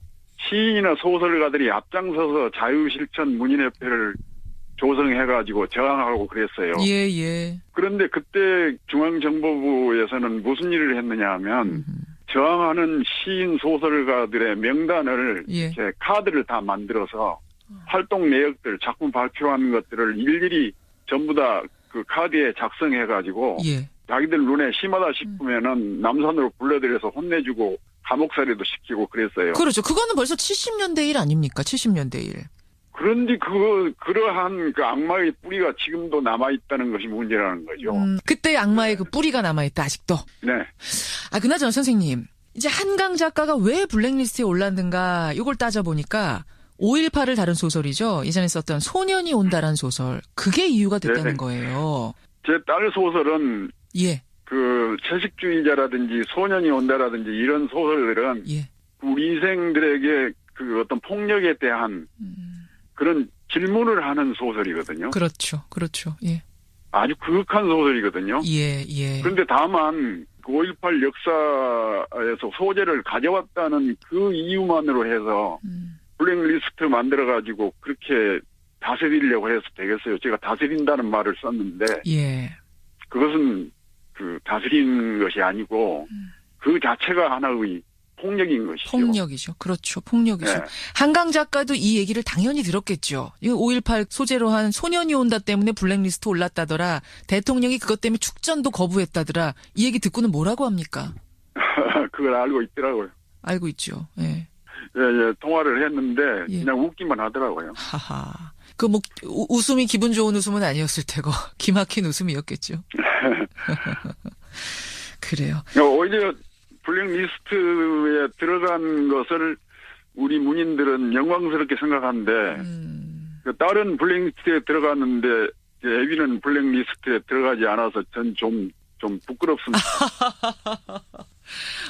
F: 시인이나 소설가들이 앞장서서 자유실천 문인협회를 조성해가지고 저항하고 그랬어요.
A: 예.
F: 그런데 그때 중앙정보부에서는 무슨 일을 했느냐 하면 저항하는 시인 소설가들의 명단을 이렇게 카드를 다 만들어서 활동 내역들, 작품 발표한 것들을 일일이 전부 다 그 카드에 작성해가지고 자기들 눈에 심하다 싶으면은 남산으로 불러들여서 혼내주고 감옥살이도 시키고 그랬어요.
A: 그렇죠. 그거는 벌써 70년대 일 아닙니까? 70년대 일.
F: 그런데 그러한 그 악마의 뿌리가 지금도 남아있다는 것이 문제라는 거죠.
A: 그때 악마의 그 뿌리가 남아있다, 아직도.
F: 네.
A: 그나저나 선생님. 이제 한강 작가가 왜 블랙리스트에 올랐는가, 이걸 따져보니까 5.18을 다룬 소설이죠. 예전에 썼던 소년이 온다란 소설. 그게 이유가 됐다는 거예요.
F: 제 딸 소설은 그 채식주의자라든지 소년이 온다라든지 이런 소설들은 우리 인생들에게 그 어떤 폭력에 대한 그런 질문을 하는 소설이거든요.
A: 그렇죠. 예.
F: 아주 그윽한 소설이거든요.
A: 예.
F: 그런데 다만 5.18 역사에서 소재를 가져왔다는 그 이유만으로 해서 블랙리스트 만들어가지고 그렇게 다스리려고 해서 되겠어요. 제가 다스린다는 말을 썼는데 그것은 그 다스리는 것이 아니고 그 자체가 하나의 폭력인 것이죠.
A: 폭력이죠. 그렇죠. 폭력이죠.
F: 네.
A: 한강 작가도 이 얘기를 당연히 들었겠죠. 이거 5.18 소재로 한 소년이 온다 때문에 블랙리스트 올랐다더라. 대통령이 그것 때문에 축전도 거부했다더라. 이 얘기 듣고는 뭐라고 합니까?
F: 그걸 알고 있더라고요.
A: 알고 있죠. 예.
F: 통화를 했는데 그냥 웃기만 하더라고요.
A: 하하. 그 뭐 웃음이 기분 좋은 웃음은 아니었을 테고 기막힌 웃음이었겠죠. 그래요.
F: 오히려 블랙리스트에 들어간 것을 우리 문인들은 영광스럽게 생각하는데 다른 블랙리스트에 들어갔는데 애비는 블랙리스트에 들어가지 않아서 전 좀 부끄럽습니다.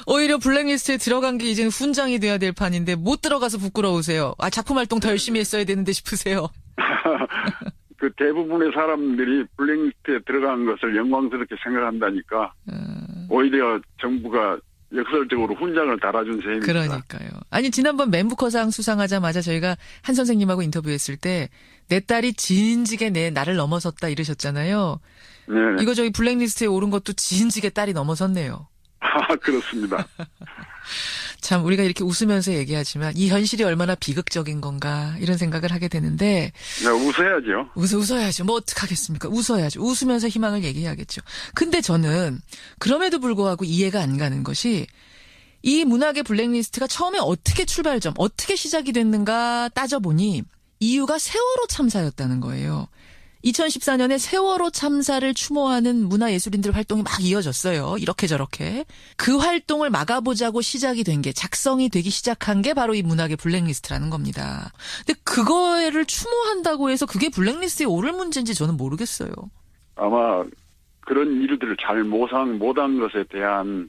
A: 오히려 블랙리스트에 들어간 게 이제는 훈장이 돼야 될 판인데 못 들어가서 부끄러우세요. 작품 활동 더 열심히 했어야 되는데 싶으세요.
F: 그 대부분의 사람들이 블랙리스트에 들어간 것을 영광스럽게 생각한다니까 오히려 정부가 역설적으로 훈장을 달아준 셈입니다.
A: 그러니까요. 아니 지난번 맨부커상 수상하자마자 저희가 한 선생님하고 인터뷰했을 때 내 딸이 진지게 나를 넘어섰다 이러셨잖아요.
F: 네.
A: 이거 저희 블랙리스트에 오른 것도 진지게 딸이 넘어섰네요.
F: 아, 그렇습니다.
A: 참 우리가 이렇게 웃으면서 얘기하지만 이 현실이 얼마나 비극적인 건가 이런 생각을 하게 되는데.
F: 네, 웃어야죠.
A: 웃어야죠. 뭐 어떡하겠습니까? 웃어야죠. 웃으면서 희망을 얘기해야겠죠. 근데 저는 그럼에도 불구하고 이해가 안 가는 것이 이 문학의 블랙리스트가 처음에 어떻게 어떻게 시작이 됐는가 따져보니 이유가 세월호 참사였다는 거예요. 2014년에 세월호 참사를 추모하는 문화예술인들 활동이 막 이어졌어요. 이렇게 저렇게. 그 활동을 막아보자고 시작이 된 게, 작성이 되기 시작한 게 바로 이 문학의 블랙리스트라는 겁니다. 근데 그거를 추모한다고 해서 그게 블랙리스트에 오를 문제인지 저는 모르겠어요.
F: 아마 그런 일들을 잘 못한 것에 대한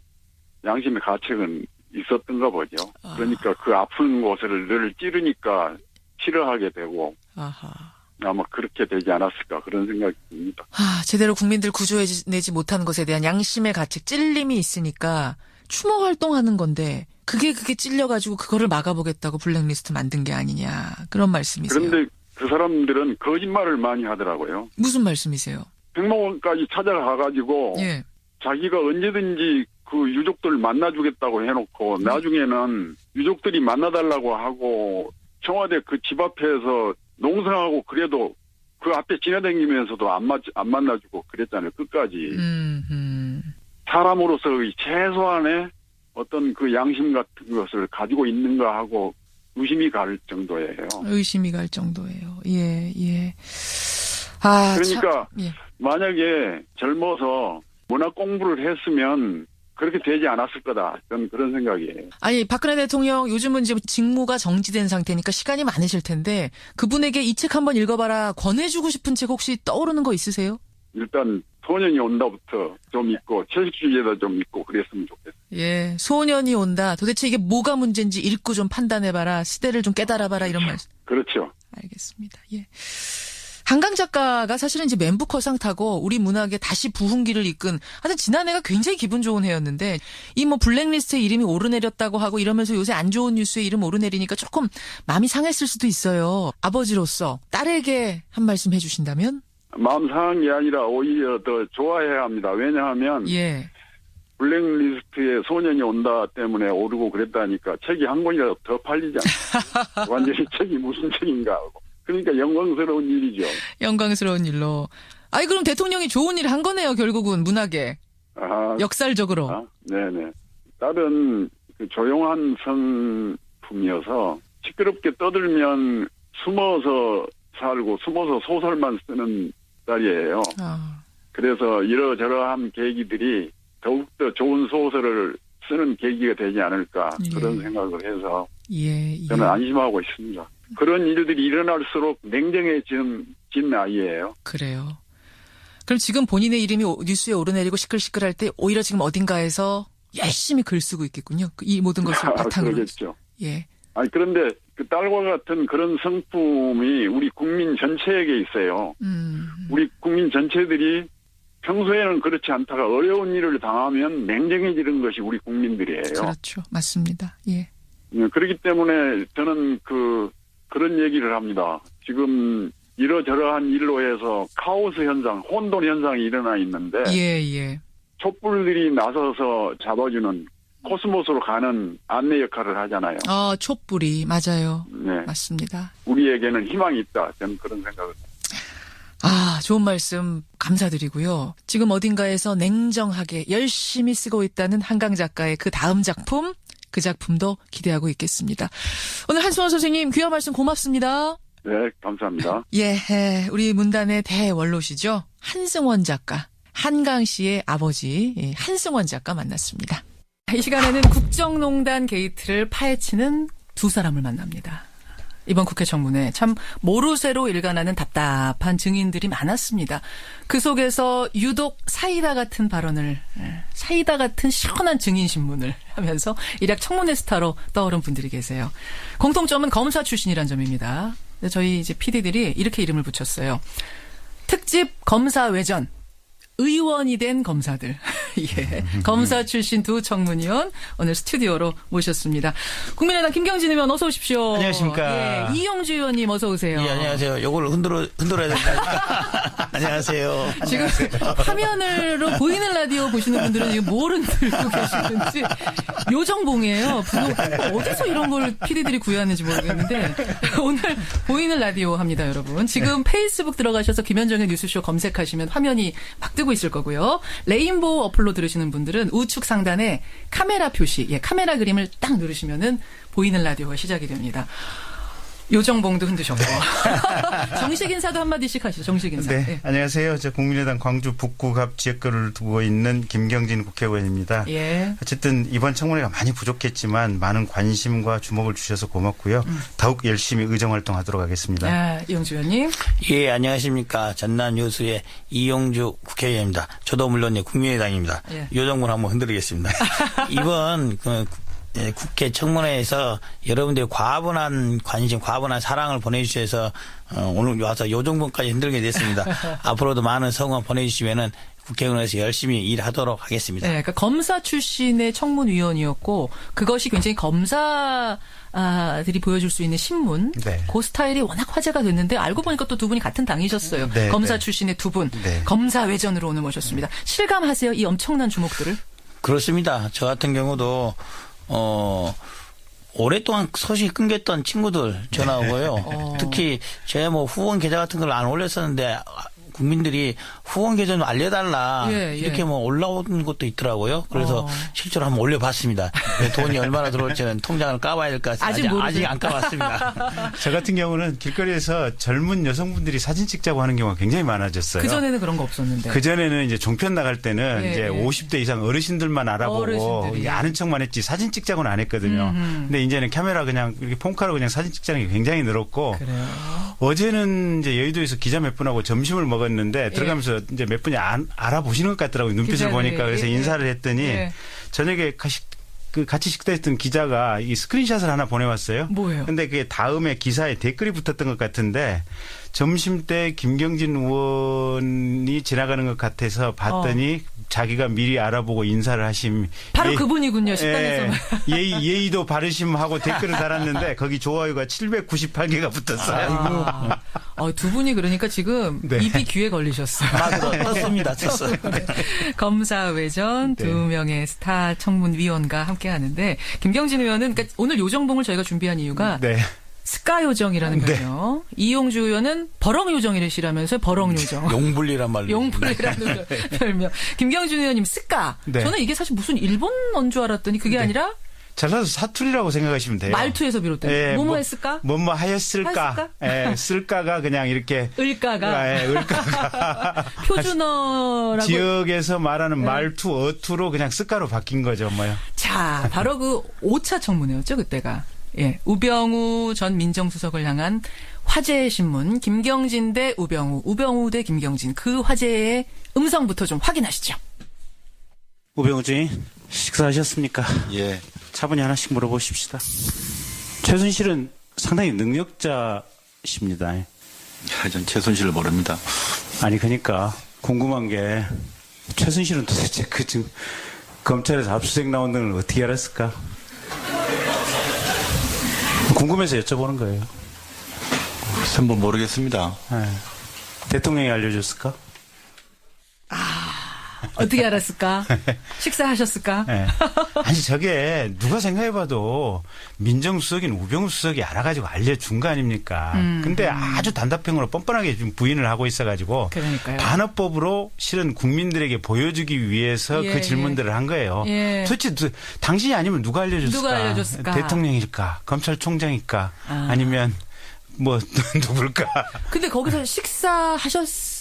F: 양심의 가책은 있었던가 보죠. 그러니까 그 아픈 곳을 늘 찌르니까 싫어하게 되고
A: 아하.
F: 아마 그렇게 되지 않았을까 그런 생각이 듭니다.
A: 제대로 국민들 구조해내지 못한 것에 대한 양심의 가책, 찔림이 있으니까 추모 활동하는 건데 그게 찔려가지고 그거를 막아보겠다고 블랙리스트 만든 게 아니냐 그런 말씀이세요.
F: 그런데 그 사람들은 거짓말을 많이 하더라고요.
A: 무슨 말씀이세요?
F: 백목원까지 찾아가가지고
A: 예.
F: 자기가 언제든지 그 유족들 만나주겠다고 해놓고 나중에는 유족들이 만나달라고 하고 청와대 그 집 앞에서 농성하고 그래도 그 앞에 지나다니면서도 안 만나주고 그랬잖아요. 끝까지. 사람으로서의 최소한의 어떤 그 양심 같은 것을 가지고 있는가 하고 의심이 갈 정도예요.
A: 의심이 갈 정도예요. 예.
F: 그러니까
A: 참, 예.
F: 만약에 젊어서 문학 공부를 했으면 그렇게 되지 않았을 거다. 저는 그런 생각이에요.
A: 아니 박근혜 대통령 요즘은 이제 직무가 정지된 상태니까 시간이 많으실 텐데 그분에게 이 책 한번 읽어봐라 권해주고 싶은 책 혹시 떠오르는 거 있으세요?
F: 일단 소년이 온다부터 좀 있고 채식주의에다 좀 있고 그랬으면 좋겠어요.
A: 예, 소년이 온다. 도대체 이게 뭐가 문제인지 읽고 좀 판단해봐라. 시대를 좀 깨달아봐라 이런 말씀.
F: 그렇죠.
A: 알겠습니다. 예. 한강 작가가 사실은 이제 맨부커상 타고 우리 문학에 다시 부흥기를 이끈 하여튼 지난해가 굉장히 기분 좋은 해였는데 이 뭐 블랙리스트에 이름이 오르내렸다고 하고 이러면서 요새 안 좋은 뉴스에 이름 오르내리니까 조금 마음이 상했을 수도 있어요. 아버지로서 딸에게 한 말씀 해주신다면?
F: 마음 상한 게 아니라 오히려 더 좋아해야 합니다. 왜냐하면
A: 예.
F: 블랙리스트에 소년이 온다 때문에 오르고 그랬다니까 책이 한 권이라도 더 팔리잖아요. 완전히 책이 무슨 책인가 하고. 그러니까 영광스러운 일이죠.
A: 영광스러운 일로. 아니 그럼 대통령이 좋은 일을 한 거네요. 결국은 문학에. 역살적으로.
F: 네네. 딸은 그 조용한 성품이어서 시끄럽게 떠들면 숨어서 살고 숨어서 소설만 쓰는 딸이에요. 그래서 이러저러한 계기들이 더욱더 좋은 소설을 쓰는 계기가 되지 않을까 그런 생각을 해서 저는 안심하고 있습니다. 그런 일들이 일어날수록 냉정해진 아이예요.
A: 그래요. 그럼 지금 본인의 이름이 뉴스에 오르내리고 시끌시끌할 때 오히려 지금 어딘가에서 열심히 글 쓰고 있겠군요. 이 모든 것을 바탕으로.
F: 그러겠죠.
A: 예.
F: 아니 그런데 그 딸과 같은 그런 성품이 우리 국민 전체에게 있어요. 우리 국민 전체들이 평소에는 그렇지 않다가 어려운 일을 당하면 냉정해지는 것이 우리 국민들이에요.
A: 그렇죠. 맞습니다. 예.
F: 그렇기 때문에 저는 그런 얘기를 합니다. 지금 이러저러한 일로 해서 카오스 현상, 혼돈 현상이 일어나 있는데
A: 예.
F: 촛불들이 나서서 잡아주는 코스모스로 가는 안내 역할을 하잖아요.
A: 촛불이 맞아요.
F: 네.
A: 맞습니다.
F: 우리에게는 희망이 있다. 저는 그런 생각을 합니다.
A: 좋은 말씀 감사드리고요. 지금 어딘가에서 냉정하게 열심히 쓰고 있다는 한강 작가의 그 다음 작품, 그 작품도 기대하고 있겠습니다. 오늘 한수원 선생님 귀한 말씀 고맙습니다.
F: 네, 감사합니다.
A: 예, 우리 문단의 대원로시죠. 한승원 작가, 한강 씨의 아버지 한승원 작가 만났습니다. 이 시간에는 국정농단 게이트를 파헤치는 두 사람을 만납니다. 이번 국회 청문회 참 모르쇠로 일관하는 답답한 증인들이 많았습니다. 그 속에서 유독 사이다 같은 발언을, 사이다 같은 시원한 증인 신문을 하면서 일약 청문회 스타로 떠오른 분들이 계세요. 공통점은 검사 출신이란 점입니다. 저희 이제 PD들이 이렇게 이름을 붙였어요. 특집 검사 외전. 의원이 된 검사들. 예. 검사 출신 두 청문위원 오늘 스튜디오로 모셨습니다. 국민의당 김경진 의원 어서 오십시오.
G: 안녕하십니까.
A: 예. 이용주 의원님 어서 오세요.
G: 예, 안녕하세요. 요걸 흔들어야 된다니까. 안녕하세요.
A: 지금 화면으로 보이는 라디오 보시는 분들은 지금 뭘 흔들고 계시는지 요정봉이에요. 어디서 이런 걸 PD들이 구해왔는지 모르겠는데 오늘 보이는 라디오 합니다, 여러분. 지금 페이스북 들어가셔서 김현정의 뉴스쇼 검색하시면 화면이 막 뜨고 있을 거고요. 레인보우 어플로 들으시는 분들은 우측 상단에 카메라 표시, 카메라 그림을 딱 누르시면은 보이는 라디오가 시작이 됩니다. 요정봉도 흔드셨고. 정식 인사도 한마디씩 하시죠. 정식 인사.
G: 네.
A: 예.
G: 안녕하세요. 저 국민의당 광주 북구갑 지역구를 두고 있는 김경진 국회의원입니다.
A: 예.
G: 어쨌든 이번 청문회가 많이 부족했지만 많은 관심과 주목을 주셔서 고맙고요. 더욱 열심히 의정활동하도록 하겠습니다.
A: 아, 이용주 의원님.
H: 예, 안녕하십니까. 전남뉴스의 이용주 국회의원입니다. 저도 물론 국민의당입니다.
A: 예.
H: 요정문 한번 흔들겠습니다. 이번 국회 청문회에서 여러분들이 과분한 관심, 과분한 사랑을 보내주셔서 오늘 와서 요정문까지 흔들게 됐습니다. 앞으로도 많은 성원 보내주시면은 국회의원에서 열심히 일하도록 하겠습니다.
A: 네, 그러니까 검사 출신의 청문위원이었고 그것이 굉장히 검사들이 보여줄 수 있는 신문,
G: 네.
A: 그 스타일이 워낙 화제가 됐는데 알고 보니까 또 두 분이 같은 당이셨어요.
G: 네,
A: 검사
G: 네.
A: 출신의 두 분,
G: 네.
A: 검사 외전으로 오늘 모셨습니다. 실감하세요? 이 엄청난 주목들을?
H: 그렇습니다. 저 같은 경우도 오랫동안 소식이 끊겼던 친구들 전화 오고요. 특히 제 후원 계좌 같은 걸 안 올렸었는데 국민들이 후원 계좌 좀 알려달라 이렇게 올라오는 것도 있더라고요. 그래서 실제로 한번 올려봤습니다. 돈이 얼마나 들어올지는 통장을 까봐야 될 것 같습니다. 아직 안 까봤습니다.
G: 저 같은 경우는 길거리에서 젊은 여성분들이 사진 찍자고 하는 경우가 굉장히 많아졌어요.
A: 그전에는 그런 거 없었는데.
G: 그전에는 이제 종편 나갈 때는 이제 50대 이상 어르신들만 알아보고
A: 어르신들이.
G: 아는 척만 했지 사진 찍자고는 안 했거든요. 근데 이제는 카메라 그냥 이렇게 폰카로 그냥 사진 찍자는 게 굉장히 늘었고
A: 그래요.
G: 어제는 이제 여의도에서 기자 몇 분하고 점심을 먹었는데 들어가면서 이제 몇 분이 알아보시는 것 같더라고요. 눈빛을
A: 기자들이.
G: 보니까. 그래서 인사를 했더니 저녁에 같이 식사했던 기자가 이 스크린샷을 하나 보내왔어요.
A: 뭐예요?
G: 근데 그게 다음에 기사에 댓글이 붙었던 것 같은데 점심 때 김경진 의원이 지나가는 것 같아서 봤더니 자기가 미리 알아보고 인사를 하심.
A: 바로 그분이군요. 식당에서.
G: 예의도 바르심 하고 댓글을 달았는데 거기 좋아요가 798개가 붙었어요.
A: 두 분이 그러니까 지금 입이 귀에 걸리셨어요.
H: 떴습니다. 떴어요.
A: 검사 외전 두 명의 스타 청문위원과 함께 하는데 김경진 의원은 그러니까 오늘 요정봉을 저희가 준비한 이유가 스카 요정이라는 별명. 이용주 의원은 버럭 요정이라시라면서요. 버럭 요정.
H: 용불리란 말로.
A: 용불리라는 별명. 김경진 의원님 스카. 저는 이게 사실 무슨 일본어인 줄 알았더니 그게 아니라
G: 잘라서 사투리라고 생각하시면 돼요.
A: 말투에서 비롯된. 뭐뭐 했을까?
G: 뭐뭐 하였을까? 쓸까가 그냥 이렇게.
A: 을까가.
G: 을까가.
A: 표준어라고.
G: 지역에서 말하는 말투, 어투로 그냥 쓸까로 바뀐 거죠, 뭐요.
A: 자, 바로 그 5차 청문회였죠, 그때가. 우병우 전 민정수석을 향한 화제의 신문, 김경진 대 우병우, 우병우 대 김경진. 그 화제의 음성부터 좀 확인하시죠.
G: 우병우 주인, 식사하셨습니까?
I: 예.
G: 차분히 하나씩 물어보십시다. 최순실은 상당히 능력자십니다.
I: 전 최순실을 모릅니다.
G: 아니, 그러니까 궁금한 게 최순실은 도대체 지금 검찰에서 압수수색 나온 걸 어떻게 알았을까? 궁금해서 여쭤보는 거예요.
I: 전부 모르겠습니다.
G: 대통령이 알려줬을까?
A: 어떻게 알았을까? 식사하셨을까?
G: 아니 저게 누가 생각해봐도 민정수석인 우병우 수석이 알아가지고 알려준 거 아닙니까? 근데 아주 단답형으로 뻔뻔하게 좀 부인을 하고 있어가지고
A: 그러니까요.
G: 반어법으로 실은 국민들에게 보여주기 위해서 그 질문들을 한 거예요. 도대체 당신이 아니면 누가 알려줬을까?
A: 누가 알려줬을까?
G: 대통령일까? 검찰총장일까? 아니면 뭐 누굴까? 근데
A: 거기서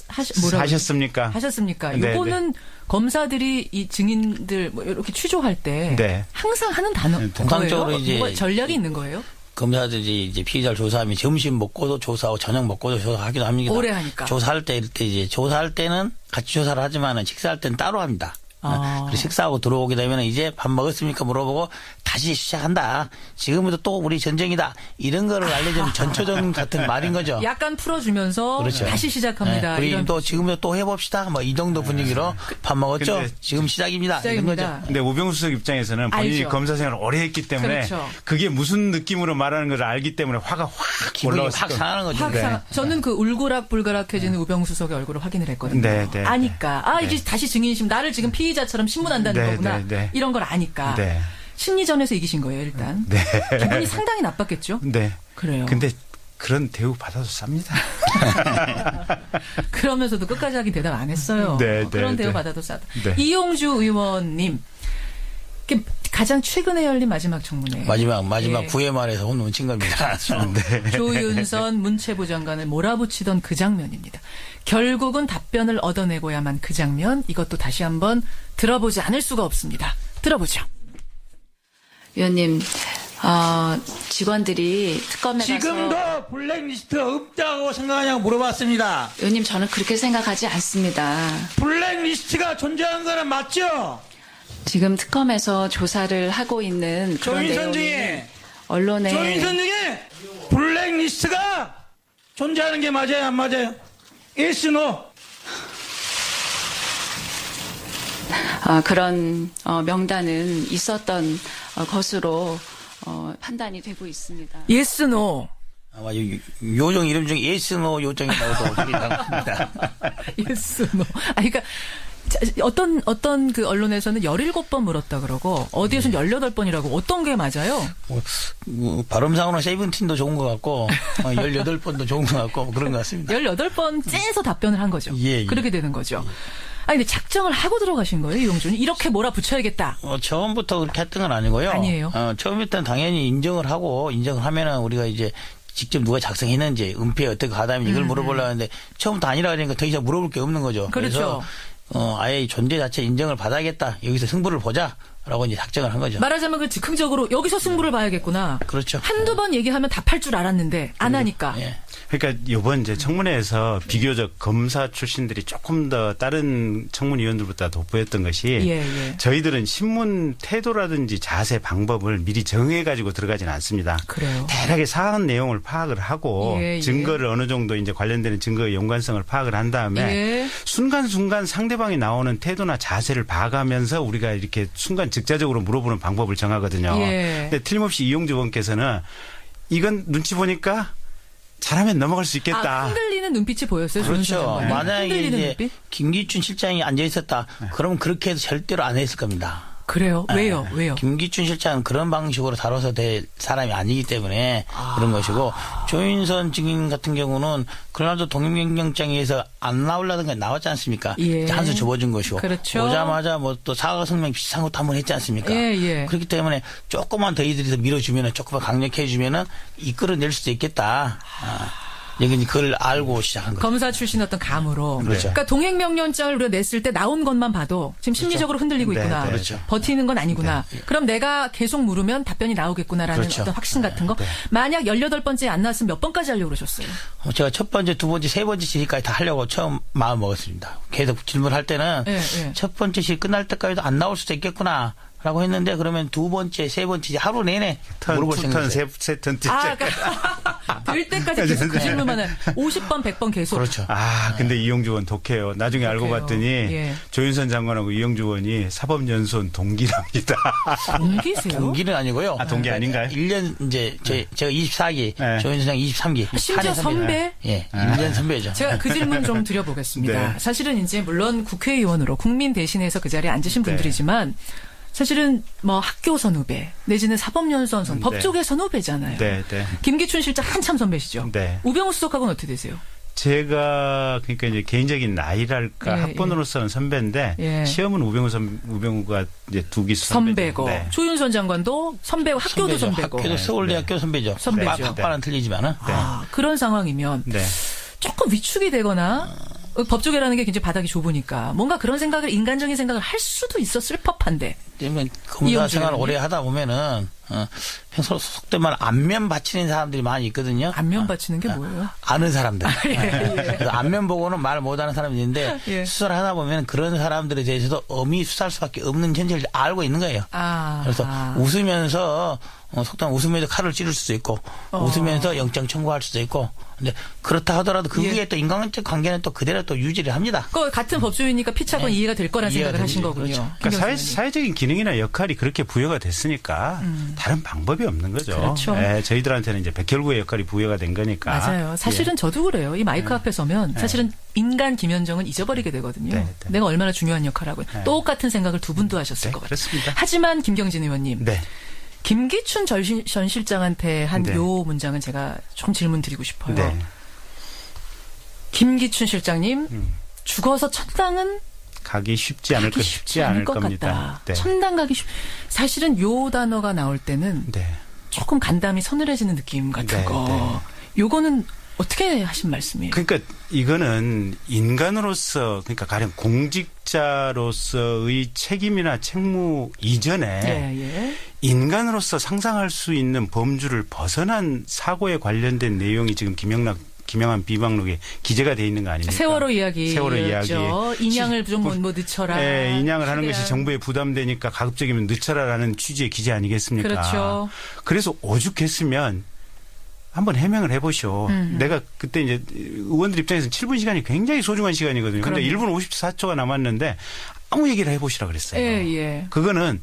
G: 하셨습니까?
A: 하셨습니까? 요거는 검사들이 이 증인들 뭐 이렇게 취조할 때 항상 하는 단어.
H: 통상적으로 이제
A: 뭐 전략이 있는 거예요?
H: 검사들이 이제 피의자를 조사하면 점심 먹고도 조사하고 저녁 먹고도 조사하기도 합니다.
A: 오래 하니까.
H: 조사할 때 이제 조사할 때는 같이 조사를 하지만은 식사할 때는 따로 합니다. 그리고 식사하고 들어오게 되면 이제 밥 먹었습니까 물어보고 다시 시작한다. 지금부터 또 우리 전쟁이다. 이런 거를 알려주는 전초전 같은 말인 거죠.
A: 약간 풀어주면서
H: 그렇죠.
A: 다시 시작합니다.
H: 우리
A: 이런
H: 또 지금부터 또 해봅시다. 뭐 이 정도 분위기로 밥 먹었죠.
G: 근데
H: 지금 시작입니다. 이런 거죠.
G: 근데 우병우 수석 입장에서는 본인이
A: 알죠.
G: 검사 생활을 오래 했기 때문에
A: 그렇죠.
G: 그게 무슨 느낌으로 말하는 걸 알기 때문에 화가 확
H: 기분이
G: 올라왔을
H: 확
G: 거예요.
H: 상하는 거죠.
A: 저는 그 울그락불그락해지는 우병우 수석의 얼굴을 확인을 했거든요.
G: 네, 네,
A: 아니까 이제 다시 증인심 나를 지금 피의자처럼 신문한다는
G: 네,
A: 거구나.
G: 네, 네.
A: 이런 걸 아니까.
G: 네.
A: 심리전에서 이기신 거예요 일단.
G: 네.
A: 기분이 상당히 나빴겠죠.
G: 네.
A: 그래요.
G: 근데 그런 대우 받아도 쌉니다.
A: 그러면서도 끝까지 하긴 대답 안 했어요.
G: 네, 네,
A: 그런 대우
G: 네.
A: 받아도 싸다.
G: 네.
A: 이용주 의원님. 가장 최근에 열린 마지막 청문회.
H: 마지막
A: 예.
H: 9회 말에서 홈런 친 겁니다.
G: 네.
A: 조윤선 문체부 장관을 몰아붙이던 그 장면입니다. 결국은 답변을 얻어내고야만 그 장면 이것도 다시 한번 들어보지 않을 수가 없습니다. 들어보죠.
J: 위원님, 직원들이 특검에 가서
K: 지금도 블랙리스트 없다고 생각하냐고 물어봤습니다.
J: 위원님 저는 그렇게 생각하지 않습니다.
K: 블랙리스트가 존재하는 거는 맞죠?
J: 지금 특검에서 조사를 하고 있는 그런
K: 조인선
J: 내용이
K: 중에
J: 언론에
K: 조인선 중에 블랙리스트가 존재하는 게 맞아요, 안 맞아요? Yes, no.
J: 그런 명단은 있었던 것으로 판단이 되고 있습니다.
A: Yes, no.
H: 아마 요정 이름 중에 예스노 요정이라고도 소리합니다.
A: Yes, no. 그러니까 어떤 그 언론에서는 17번 물었다 그러고 어디에서는 18번이라고 어떤 게 맞아요?
H: 발음상으로는 세븐틴도 좋은 것 같고 18번도 좋은 것 같고 그런 것 같습니다.
A: 18번 째서 답변을 한 거죠.
H: 예.
A: 그렇게 되는 거죠. 근데 작정을 하고 들어가신 거예요, 이용준이? 이렇게 몰아붙여야겠다.
H: 처음부터 그렇게 했던 건 아니고요.
A: 아니에요.
H: 처음부터는 당연히 인정을 하면은 우리가 이제 직접 누가 작성했는지 은폐에 어떻게 가담인지 이걸 물어보려고 하는데 처음부터 아니라 그러니까 더 이상 물어볼 게 없는 거죠.
A: 그렇죠.
H: 그래서 아예 이 존재 자체 인정을 받아야겠다. 여기서 승부를 보자라고 이제 작정을 한 거죠.
A: 말하자면 그 즉흥적으로 여기서 승부를 봐야겠구나.
H: 그렇죠.
A: 한두 번 얘기하면 답할 줄 알았는데 안 하니까.
H: 예.
G: 그러니까 이번 이제 청문회에서 비교적 검사 출신들이 조금 더 다른 청문위원들보다 돋보였던 것이 저희들은 신문 태도라든지 자세 방법을 미리 정해가지고 들어가지는 않습니다.
A: 그래요.
G: 대략의 사안 내용을 파악을 하고 증거를 어느 정도 이제 관련되는 증거의 연관성을 파악을 한 다음에 순간순간 상대방이 나오는 태도나 자세를 봐가면서 우리가 이렇게 순간 즉자적으로 물어보는 방법을 정하거든요. 근데 틀림없이 이용주 의원께서는 이건 눈치 보니까 잘하면 넘어갈 수 있겠다.
A: 흔들리는 눈빛이 보였어요.
H: 그렇죠. 만약에 이제 김기춘 실장이 앉아 있었다. 그러면 그렇게 해도 절대로 안 했을 겁니다.
A: 그래요? 왜요? 왜요?
H: 김기춘 실장은 그런 방식으로 다뤄서 될 사람이 아니기 때문에 그런 것이고 조인선 증인 같은 경우는 그날도 독립영장에서 안 나오려던 게 나왔지 않습니까? 한수 접어준 것이고
A: 그렇죠.
H: 오자마자 뭐 또 사과 성명 비슷한 것도 한번 했지 않습니까? 그렇기 때문에 조금만 더 이들이 더 밀어주면은 조금만 강력해주면은 이끌어낼 수도 있겠다. 여기 그걸 알고 시작한 거죠.
A: 검사 출신 어떤 감으로.
H: 그렇죠.
A: 그러니까 동행명령장을 우리가 냈을 때 나온 것만 봐도 지금 심리적으로 흔들리고 있구나.
H: 그렇죠.
A: 버티는 건 아니구나. 그럼 내가 계속 물으면 답변이 나오겠구나라는 어떤 확신 같은 거. 만약 18번째 안 나왔으면 몇 번까지 하려고 그러셨어요?
H: 제가 첫 번째, 두 번째, 세 번째 시기까지 다 하려고 처음 마음 먹었습니다. 계속 질문할 때는 첫 번째 시기 끝날 때까지도 안 나올 수도 있겠구나. 라고 했는데 그러면 두 번째, 세 번째 하루 내내 물어볼 생각이에요.
G: 세 턴.
A: 될 때까지 계속 그 질문만 해. 50번, 100번 계속.
H: 그렇죠.
G: 근데 이용주 의원 독해요. 나중에 알고 봤더니 조윤선 장관하고 이용주 의원이 사법연수원 동기랍니다.
A: 동기세요?
H: 동기는 아니고요.
G: 동기 아닌가요?
H: 1년 이제 제가 24기, 조윤선 장 23기.
A: 심지어 선배?
H: 1년 선배죠.
A: 제가 그 질문 좀 드려보겠습니다. 사실은 이제 물론 국회의원으로 국민 대신해서 그 자리에 앉으신 분들이지만 사실은 뭐 학교 선후배 내지는 사법연수원 선 법조계 선후배잖아요. 김기춘 실장 한참 선배시죠. 우병우 수석하고는 어떻게 되세요?
G: 제가 그러니까 이제 개인적인 나이랄까 학번으로서는 선배인데 시험은 우병우가 이제 두 기수
A: 선배고 조윤선 장관도 선배고 학교도 선배고
H: 학교도 서울대학교 선배죠. 학번은 틀리지만은
A: 그런 상황이면 조금 위축이 되거나 법조계라는 게 굉장히 바닥이 좁으니까 뭔가 그런 생각을 인간적인 생각을 할 수도 있었을 법한데.
H: 검사 생활 오래 하다 보면은 평소 속된 말 안면 바치는 사람들이 많이 있거든요.
A: 안면 바치는 게 뭐예요?
H: 아는 사람들.
A: 예.
H: 그래서 안면 보고는 말 못하는 사람이 있는데
A: 예.
H: 수사를 하다 보면 그런 사람들에 대해서도 엄히 수사할 수밖에 없는 현실을 알고 있는 거예요. 그래서 웃으면서 속담 웃으면서 칼을 찌를 수도 있고 웃으면서 영장 청구할 수도 있고. 근데 그렇다 하더라도 그 위에 또 인간적 관계는 또 그대로 또 유지를 합니다.
A: 같은 법조인이니까 피차건 이해가 될 거란 생각을 하신 거군요.
G: 그렇죠. 그러니까 사회적인 기능이나 역할이 그렇게 부여가 됐으니까 다른 방법이 없는 거죠.
A: 그렇죠.
G: 저희들한테는 이제 백혈구의 역할이 부여가 된 거니까.
A: 맞아요. 사실은 저도 그래요. 이 마이크 앞에 서면 사실은 인간 김현정은 잊어버리게 되거든요. 내가 얼마나 중요한 역할을 하고 똑같은 생각을 두 분도 하셨을 것 같아요.
G: 그렇습니다.
A: 하지만 김경진 의원님. 김기춘 전 실장한테 한 요 문장은 제가 좀 질문 드리고 싶어요. 김기춘 실장님 죽어서 천당은
G: 가기 쉽지 않을
A: 것
G: 겁니다.
A: 같다. 천당 가기 사실은 요 단어가 나올 때는 조금 간담이 서늘해지는 느낌 같은 거. 요거는 어떻게 하신 말씀이에요?
G: 그러니까 이거는 인간으로서 그러니까 가령 공직자로서의 책임이나 책무 이전에 인간으로서 상상할 수 있는 범주를 벗어난 사고에 관련된 내용이 지금 김영한 비방록에 기재가 돼 있는 거 아닙니까?
A: 세월호 이야기. 인양을 좀 늦춰라.
G: 네, 인양을 하는 것이 정부에 부담되니까 가급적이면 늦춰라라는 취지의 기재 아니겠습니까?
A: 그렇죠.
G: 그래서 오죽했으면 한번 해명을 해보시오. 내가 그때 이제 의원들 입장에서는 7분 시간이 굉장히 소중한 시간이거든요. 그런데 1분 54초가 남았는데 아무 얘기를 해보시라 그랬어요. 그거는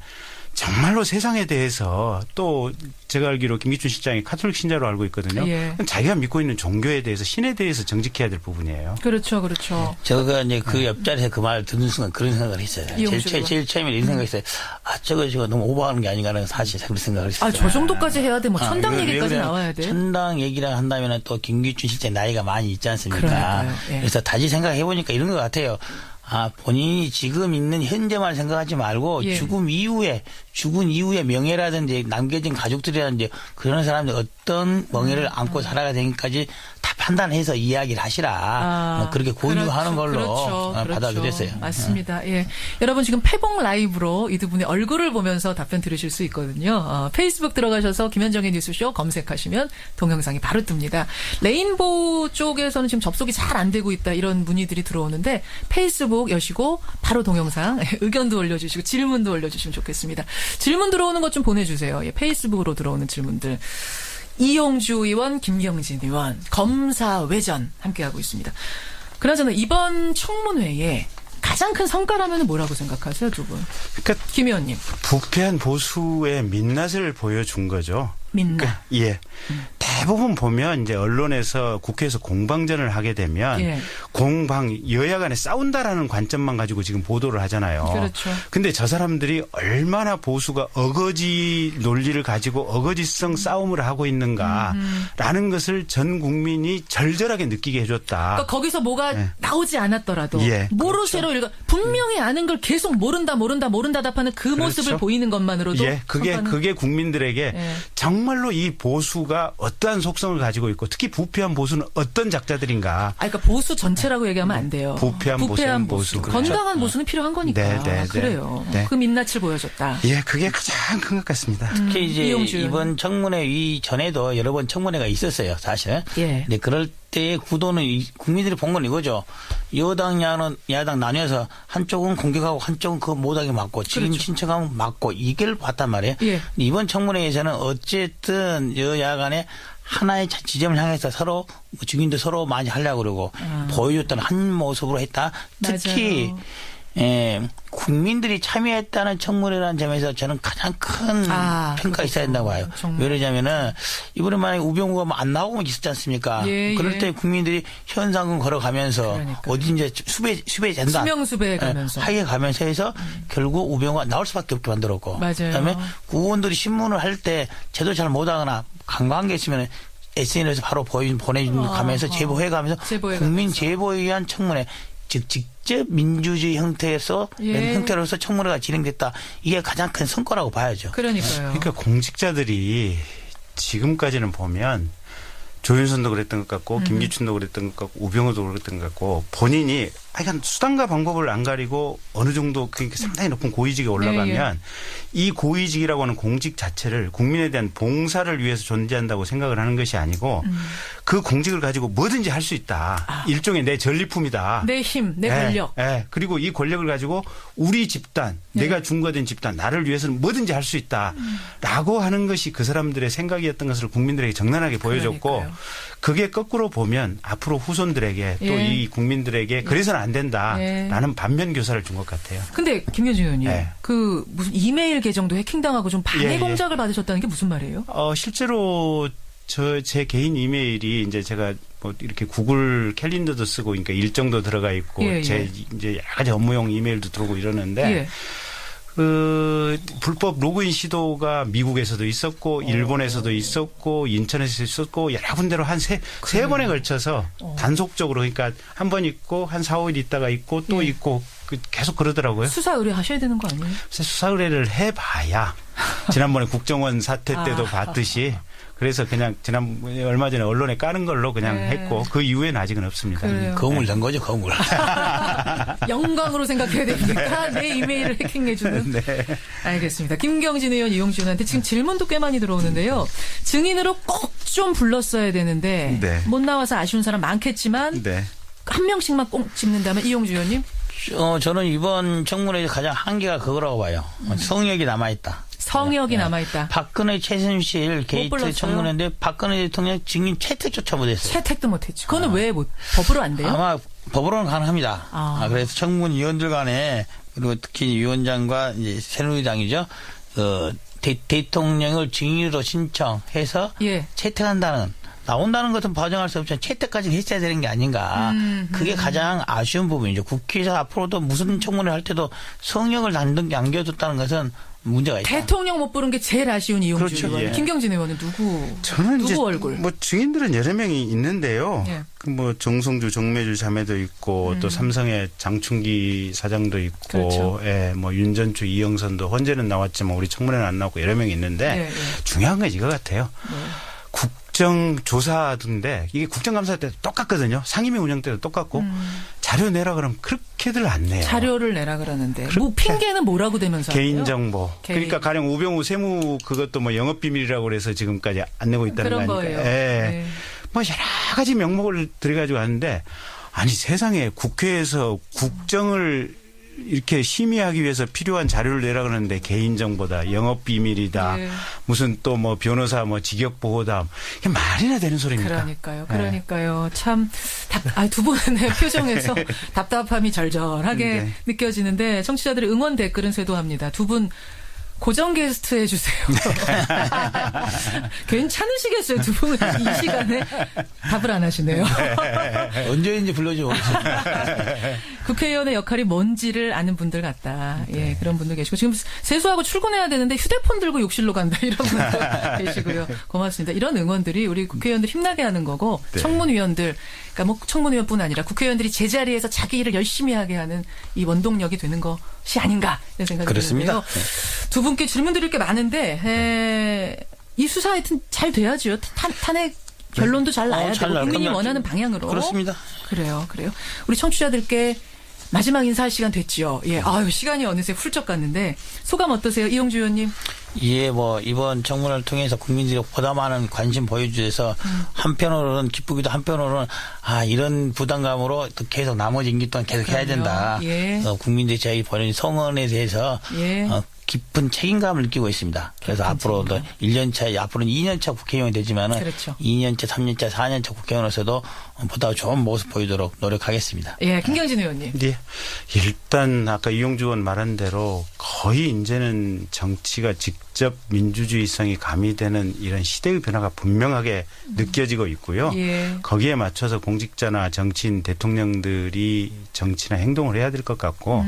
G: 정말로 세상에 대해서 또 제가 알기로 김기춘 실장이 카톨릭 신자로 알고 있거든요. 자기가 믿고 있는 종교에 대해서 신에 대해서 정직해야 될 부분이에요.
A: 그렇죠. 그렇죠.
H: 제가 이제 그 옆자리에서 그 말을 듣는 순간 그런 생각을 했어요. 제일 처음에 이런 생각이 있어요. 저거 너무 오버하는 게 아닌가라는 사실 그런 생각을 했어요.
A: 저 정도까지 해야 돼. 뭐 천당 얘기까지 나와야 돼.
H: 천당 얘기를 한다면 또 김기춘 실장 나이가 많이 있지 않습니까? 그래서 다시 생각해 보니까 이런 것 같아요. 본인이 지금 있는 현재만 생각하지 말고 죽은 이후에 명예라든지 남겨진 가족들이라든지 그런 사람들 어떤 명예를 안고 살아가야 되기까지 다 판단해서 이야기를 하시라. 그렇게 권유하는 걸로 받아들였어요.
A: 맞습니다. 여러분 지금 페북 라이브로 이 두 분의 얼굴을 보면서 답변 들으실 수 있거든요. 페이스북 들어가셔서 김현정의 뉴스쇼 검색하시면 동영상이 바로 뜹니다. 레인보우 쪽에서는 지금 접속이 잘 안 되고 있다 이런 문의들이 들어오는데 페이스북 여시고 바로 동영상 의견도 올려주시고 질문도 올려주시면 좋겠습니다. 질문 들어오는 것 좀 보내주세요. 페이스북으로 들어오는 질문들. 이용주 의원, 김경진 의원, 검사 외전 함께하고 있습니다. 그나저나 이번 청문회에 가장 큰 성과라면 뭐라고 생각하세요, 두 분?
G: 그러니까
A: 김 의원님.
G: 부패한 보수의 민낯을 보여준 거죠.
A: 민낯.
G: 대부분 보면 이제 언론에서 국회에서 공방전을 하게 되면 여야 간에 싸운다라는 관점만 가지고 지금 보도를 하잖아요.
A: 그렇죠.
G: 근데 저 사람들이 얼마나 보수가 어거지 논리를 가지고 어거지성 싸움을 하고 있는가라는 것을 전 국민이 절절하게 느끼게 해줬다.
A: 그러니까 거기서 뭐가 나오지 않았더라도 모르쇠로 분명히 아는 걸 계속 모른다 답하는 그 모습을 보이는 것만으로도
G: 그게 국민들에게 정말로 이 보수가 어떠한 속성을 가지고 있고 특히 부패한 보수는 어떤 작자들인가.
A: 그러니까 보수 전체라고 얘기하면 안 돼요.
G: 부패한 보수.
A: 건강한 보수는 필요한 거니까. 그래요. 그 민낯을 보여줬다.
G: 그게 가장 큰 것 같습니다.
H: 특히 이제 이번 청문회 이전에도 여러 번 청문회가 있었어요, 사실. 근데 그럴 때의 구도는 국민들이 본 건 이거죠. 여당, 야당 나뉘어서 한쪽은 공격하고 한쪽은 그 못하게 막고 지금 신청하면 막고 이걸 봤단 말이에요. 이번 청문회에서는 어쨌든 여야 간에 하나의 지점을 향해서 서로 증인도 서로 많이 하려고 그러고 보여줬다는 한 모습으로 했다. 특히 국민들이 참여했다는 청문회라는 점에서 저는 가장 큰 평가가 있어야 된다고 봐요. 왜냐면은 이번에 만약에 우병우가 안 나오면 있었지 않습니까? 그럴 때 국민들이 현상금 걸어가면서 어딘지 수배 된다.
A: 수명수배 가면서.
H: 하게 가면서 해서 결국 우병우가 나올 수밖에 없게 만들었고. 그다음에 의원들이 신문을 할 때 제대로 잘 못하거나 간과한 게 있으면 SNS에서 바로 보내가면서 제보해가면서 국민 제보에 의한 청문회. 즉 직접 민주주의 형태로서 청문회가 진행됐다. 이게 가장 큰 성과라고 봐야죠.
A: 그러니까요.
G: 그러니까 공직자들이 지금까지는 보면 조윤선도 그랬던 것 같고 김기춘도 그랬던 것 같고 우병우도 그랬던 것 같고 본인이 하여간 수단과 방법을 안 가리고 어느 정도 상당히 높은 고위직에 올라가면 이 고위직이라고 하는 공직 자체를 국민에 대한 봉사를 위해서 존재한다고 생각을 하는 것이 아니고 그 공직을 가지고 뭐든지 할 수 있다. 일종의 내 전리품이다.
A: 내 힘, 내 권력.
G: 그리고 이 권력을 가지고 우리 집단, 내가 중과된 집단, 나를 위해서는 뭐든지 할 수 있다라고 하는 것이 그 사람들의 생각이었던 것을 국민들에게 정난하게 보여줬고
A: 그러니까요.
G: 그게 거꾸로 보면 앞으로 후손들에게 또 이 국민들에게 그래서는 안 된다라는 반면 교사를 준 것 같아요.
A: 근데 김경진 의원님, 그 무슨 이메일 계정도 해킹당하고 좀 방해 공작을 받으셨다는 게 무슨 말이에요? 실제로
G: 제 개인 이메일이 이제 제가 뭐 이렇게 구글 캘린더도 쓰고 그러니까 일정도 들어가 있고 제 이제 여러 가지 업무용 이메일도 들어오고 이러는데 그 불법 로그인 시도가 미국에서도 있었고 일본에서도 있었고 인천에서 있었고 여러 군데로 한 세 번에 걸쳐서 단속적으로 그러니까 한 번 있고 한 4, 5일 있다가 있고 또 있고 계속 그러더라고요.
A: 수사 의뢰하셔야 되는 거 아니에요?
G: 수사 의뢰를 해봐야 지난번에 국정원 사태 때도 봤듯이 그래서 그냥 얼마 전에 언론에 까는 걸로 그냥 했고 그 이후에는 아직은 없습니다.
H: 거물 된 거죠, 거물.
A: 영광으로 생각해야 됩니까? 내 이메일을 해킹해주는. 알겠습니다. 김경진 의원, 이용주 의원한테 지금 질문도 꽤 많이 들어오는데요. 증인으로 꼭 좀 불렀어야 되는데 못 나와서 아쉬운 사람 많겠지만 한 명씩만 꼭 짚는다면 이용주 의원님?
H: 저는 이번 청문회에서 가장 한계가 그거라고 봐요. 성역이 남아있다.
A: 성역이 남아있다.
H: 박근혜 최순실 게이트 청문회인데 박근혜 대통령 증인 채택조차 못했어요.
A: 채택도 못했죠. 그거는 왜 법으로 안 돼요?
H: 아마 법으로는 가능합니다. 그래서 청문위원들 간에 그리고 특히 위원장과 이제 새누리당이죠. 대통령을 증인으로 신청해서 채택한다는 나온다는 것은 봐정할 수 없지만 채택까지 했어야 되는 게 아닌가. 그게 가장 아쉬운 부분이죠. 국회에서 앞으로도 무슨 청문회 할 때도 성역을 남겨뒀다는 것은 문제가 있다.
A: 대통령 못 부른 게 제일 아쉬운 이용주 의원. 김경진 의원은 누구 얼굴?
G: 뭐 증인들은 여러 명이 있는데요. 뭐 정성주, 정매주 자매도 있고 또 삼성의 장충기 사장도 있고, 뭐 윤전추, 이영선도 헌재는 나왔지만 우리 청문회는 안 나왔고 여러 명이 있는데 중요한 건 이거 같아요. 국정조사인데 이게 국정감사 때도 똑같거든요. 상임위 운영 때도 똑같고 자료 내라 그러면 그렇게들 안 내요.
A: 자료를 내라 그러는데 뭐 핑계는 뭐라고 대면서
G: 개인정보. 그러니까 가령 우병우 세무 그것도 뭐 영업비밀이라고 그래서 지금까지 안 내고 있다는
A: 그런
G: 거 아닙니까?
A: 거예요.
G: 뭐 여러 가지 명목을 들여가지고 하는데 아니 세상에 국회에서 국정을 이렇게 심의하기 위해서 필요한 자료를 내라 그러는데 개인정보다 영업비밀이다 무슨 또 뭐 변호사 뭐 직역보호다 이게 말이나 되는 소리입니까?
A: 그러니까요. 참 두 분의 표정에서 답답함이 절절하게 느껴지는데 청취자들의 응원 댓글은 쇄도합니다. 두 분 고정 게스트 해주세요. 괜찮으시겠어요? 두 분은 이 시간에 답을 안 하시네요.
H: 언제인지 불러주고
A: 국회의원의 역할이 뭔지를 아는 분들 같다. 그런 분들 계시고 지금 세수하고 출근해야 되는데 휴대폰 들고 욕실로 간다 이런 분들 계시고요. 고맙습니다. 이런 응원들이 우리 국회의원들 힘나게 하는 거고 청문위원들 그러니까 뭐 청문위원뿐 아니라 국회의원들이 제자리에서 자기 일을 열심히 하게 하는 이 원동력이 되는 것이 아닌가 이런 생각이 드는데요. 두 분께 질문 드릴 게 많은데 이 수사 하여튼 잘 돼야죠. 탄핵 결론도 잘 나야 되고 국민이 원하는 방향으로.
H: 그렇습니다.
A: 그래요. 우리 청취자들께 마지막 인사할 시간 됐지요. 시간이 어느새 훌쩍 갔는데 소감 어떠세요, 이용주 의원님?
H: 뭐 이번 청문회를 통해서 국민들이 보다 많은 관심 보여주셔서 한편으로는 기쁘기도 한편으로는 이런 부담감으로 계속 나머지 임기 동안 계속 해야 된다. 국민들이 저희 보낸 성원에 대해서 깊은 책임감을 느끼고 있습니다. 그래서 앞으로도 1년차, 앞으로는 2년차 국회의원이 되지만은 2년차, 3년차, 4년차 국회의원으로서도 보다 좋은 모습 보이도록 노력하겠습니다.
A: 김경진 의원님.
G: 일단 아까 이용주 의원 말한 대로 거의 이제는 정치가 직접 민주주의성이 가미되는 이런 시대의 변화가 분명하게 느껴지고 있고요. 거기에 맞춰서 공직자나 정치인, 대통령들이 정치나 행동을 해야 될 것 같고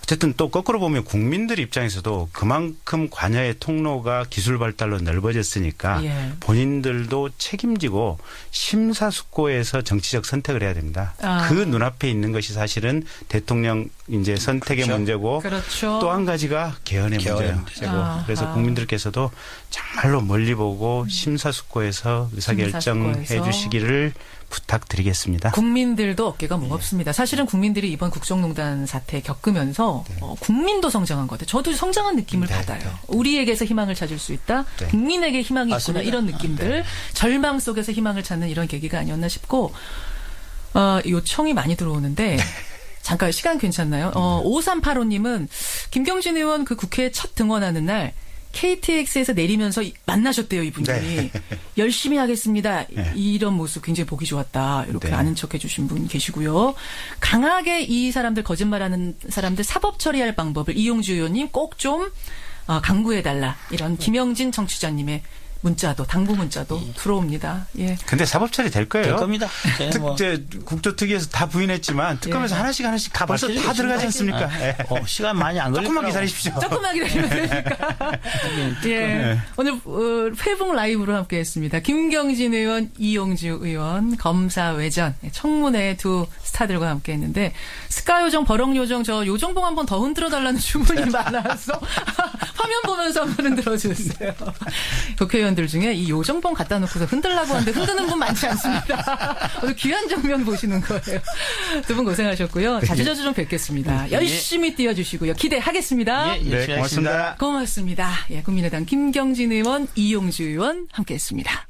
G: 어쨌든 또 거꾸로 보면 국민들 입장에서도 그만큼 관여의 통로가 기술 발달로 넓어졌으니까 본인들도 책임지고 심사숙고해서 정치적 선택을 해야 됩니다. 그 눈앞에 있는 것이 사실은 대통령 이제 선택의 문제고 또 한 가지가 개헌의 문제고 그래서 국민들께서도 정말로 멀리 보고 심사숙고해서 의사결정해 주시기를 부탁드리겠습니다.
A: 국민들도 어깨가 무겁습니다. 사실은 국민들이 이번 국정농단 사태 겪으면서 국민도 성장한 것 같아요. 저도 성장한 느낌을 받아요. 우리에게서 희망을 찾을 수 있다. 국민에게 희망이 있구나.
H: 맞습니다.
A: 이런 느낌들. 절망 속에서 희망을 찾는 이런 계기가 아니었나 싶고 요청이 많이 들어오는데 잠깐 시간 괜찮나요? 5385님은 김경진 의원 그 국회에 첫 등원하는 날 KTX에서 내리면서 만나셨대요, 이분이. 열심히 하겠습니다. 이런 모습 굉장히 보기 좋았다. 이렇게 아는 척 해주신 분 계시고요. 강하게 이 사람들 거짓말하는 사람들 사법 처리할 방법을 이용주 의원님 꼭 좀 강구해달라. 이런 김영진 청취자님의 문자도 당부 문자도 들어옵니다. 예.
G: 근데 사법 처리 될 거예요.
H: 될 겁니다.
G: 국조특위에서 다 부인했지만 특검에서 하나씩 다 벌써 다 들어가지 않습니까?
H: 시간 많이 안 걸리고
G: 조금만 기다리십시오.
A: 조금만 기다리면 되니까. 예. 오늘 회복 라이브로 함께했습니다. 김경진 의원, 이용주 의원, 검사외전 청문회 두 스타들과 함께했는데 스카요정, 버럭요정 저 요정봉 한번 더 흔들어달라는 주문이 많아서 화면 보면서 한번 흔들어주세요. 국회의원들 중에 이 요정봉 갖다 놓고서 흔들라고 하는데 흔드는 분 많지 않습니다. 오늘 귀한 장면 보시는 거예요. 두 분 고생하셨고요. 자주자주 좀 뵙겠습니다. 열심히 뛰어주시고요. 기대하겠습니다.
G: 네, 고맙습니다.
A: 고맙습니다. 예, 국민의당 김경진 의원, 이용주 의원 함께했습니다.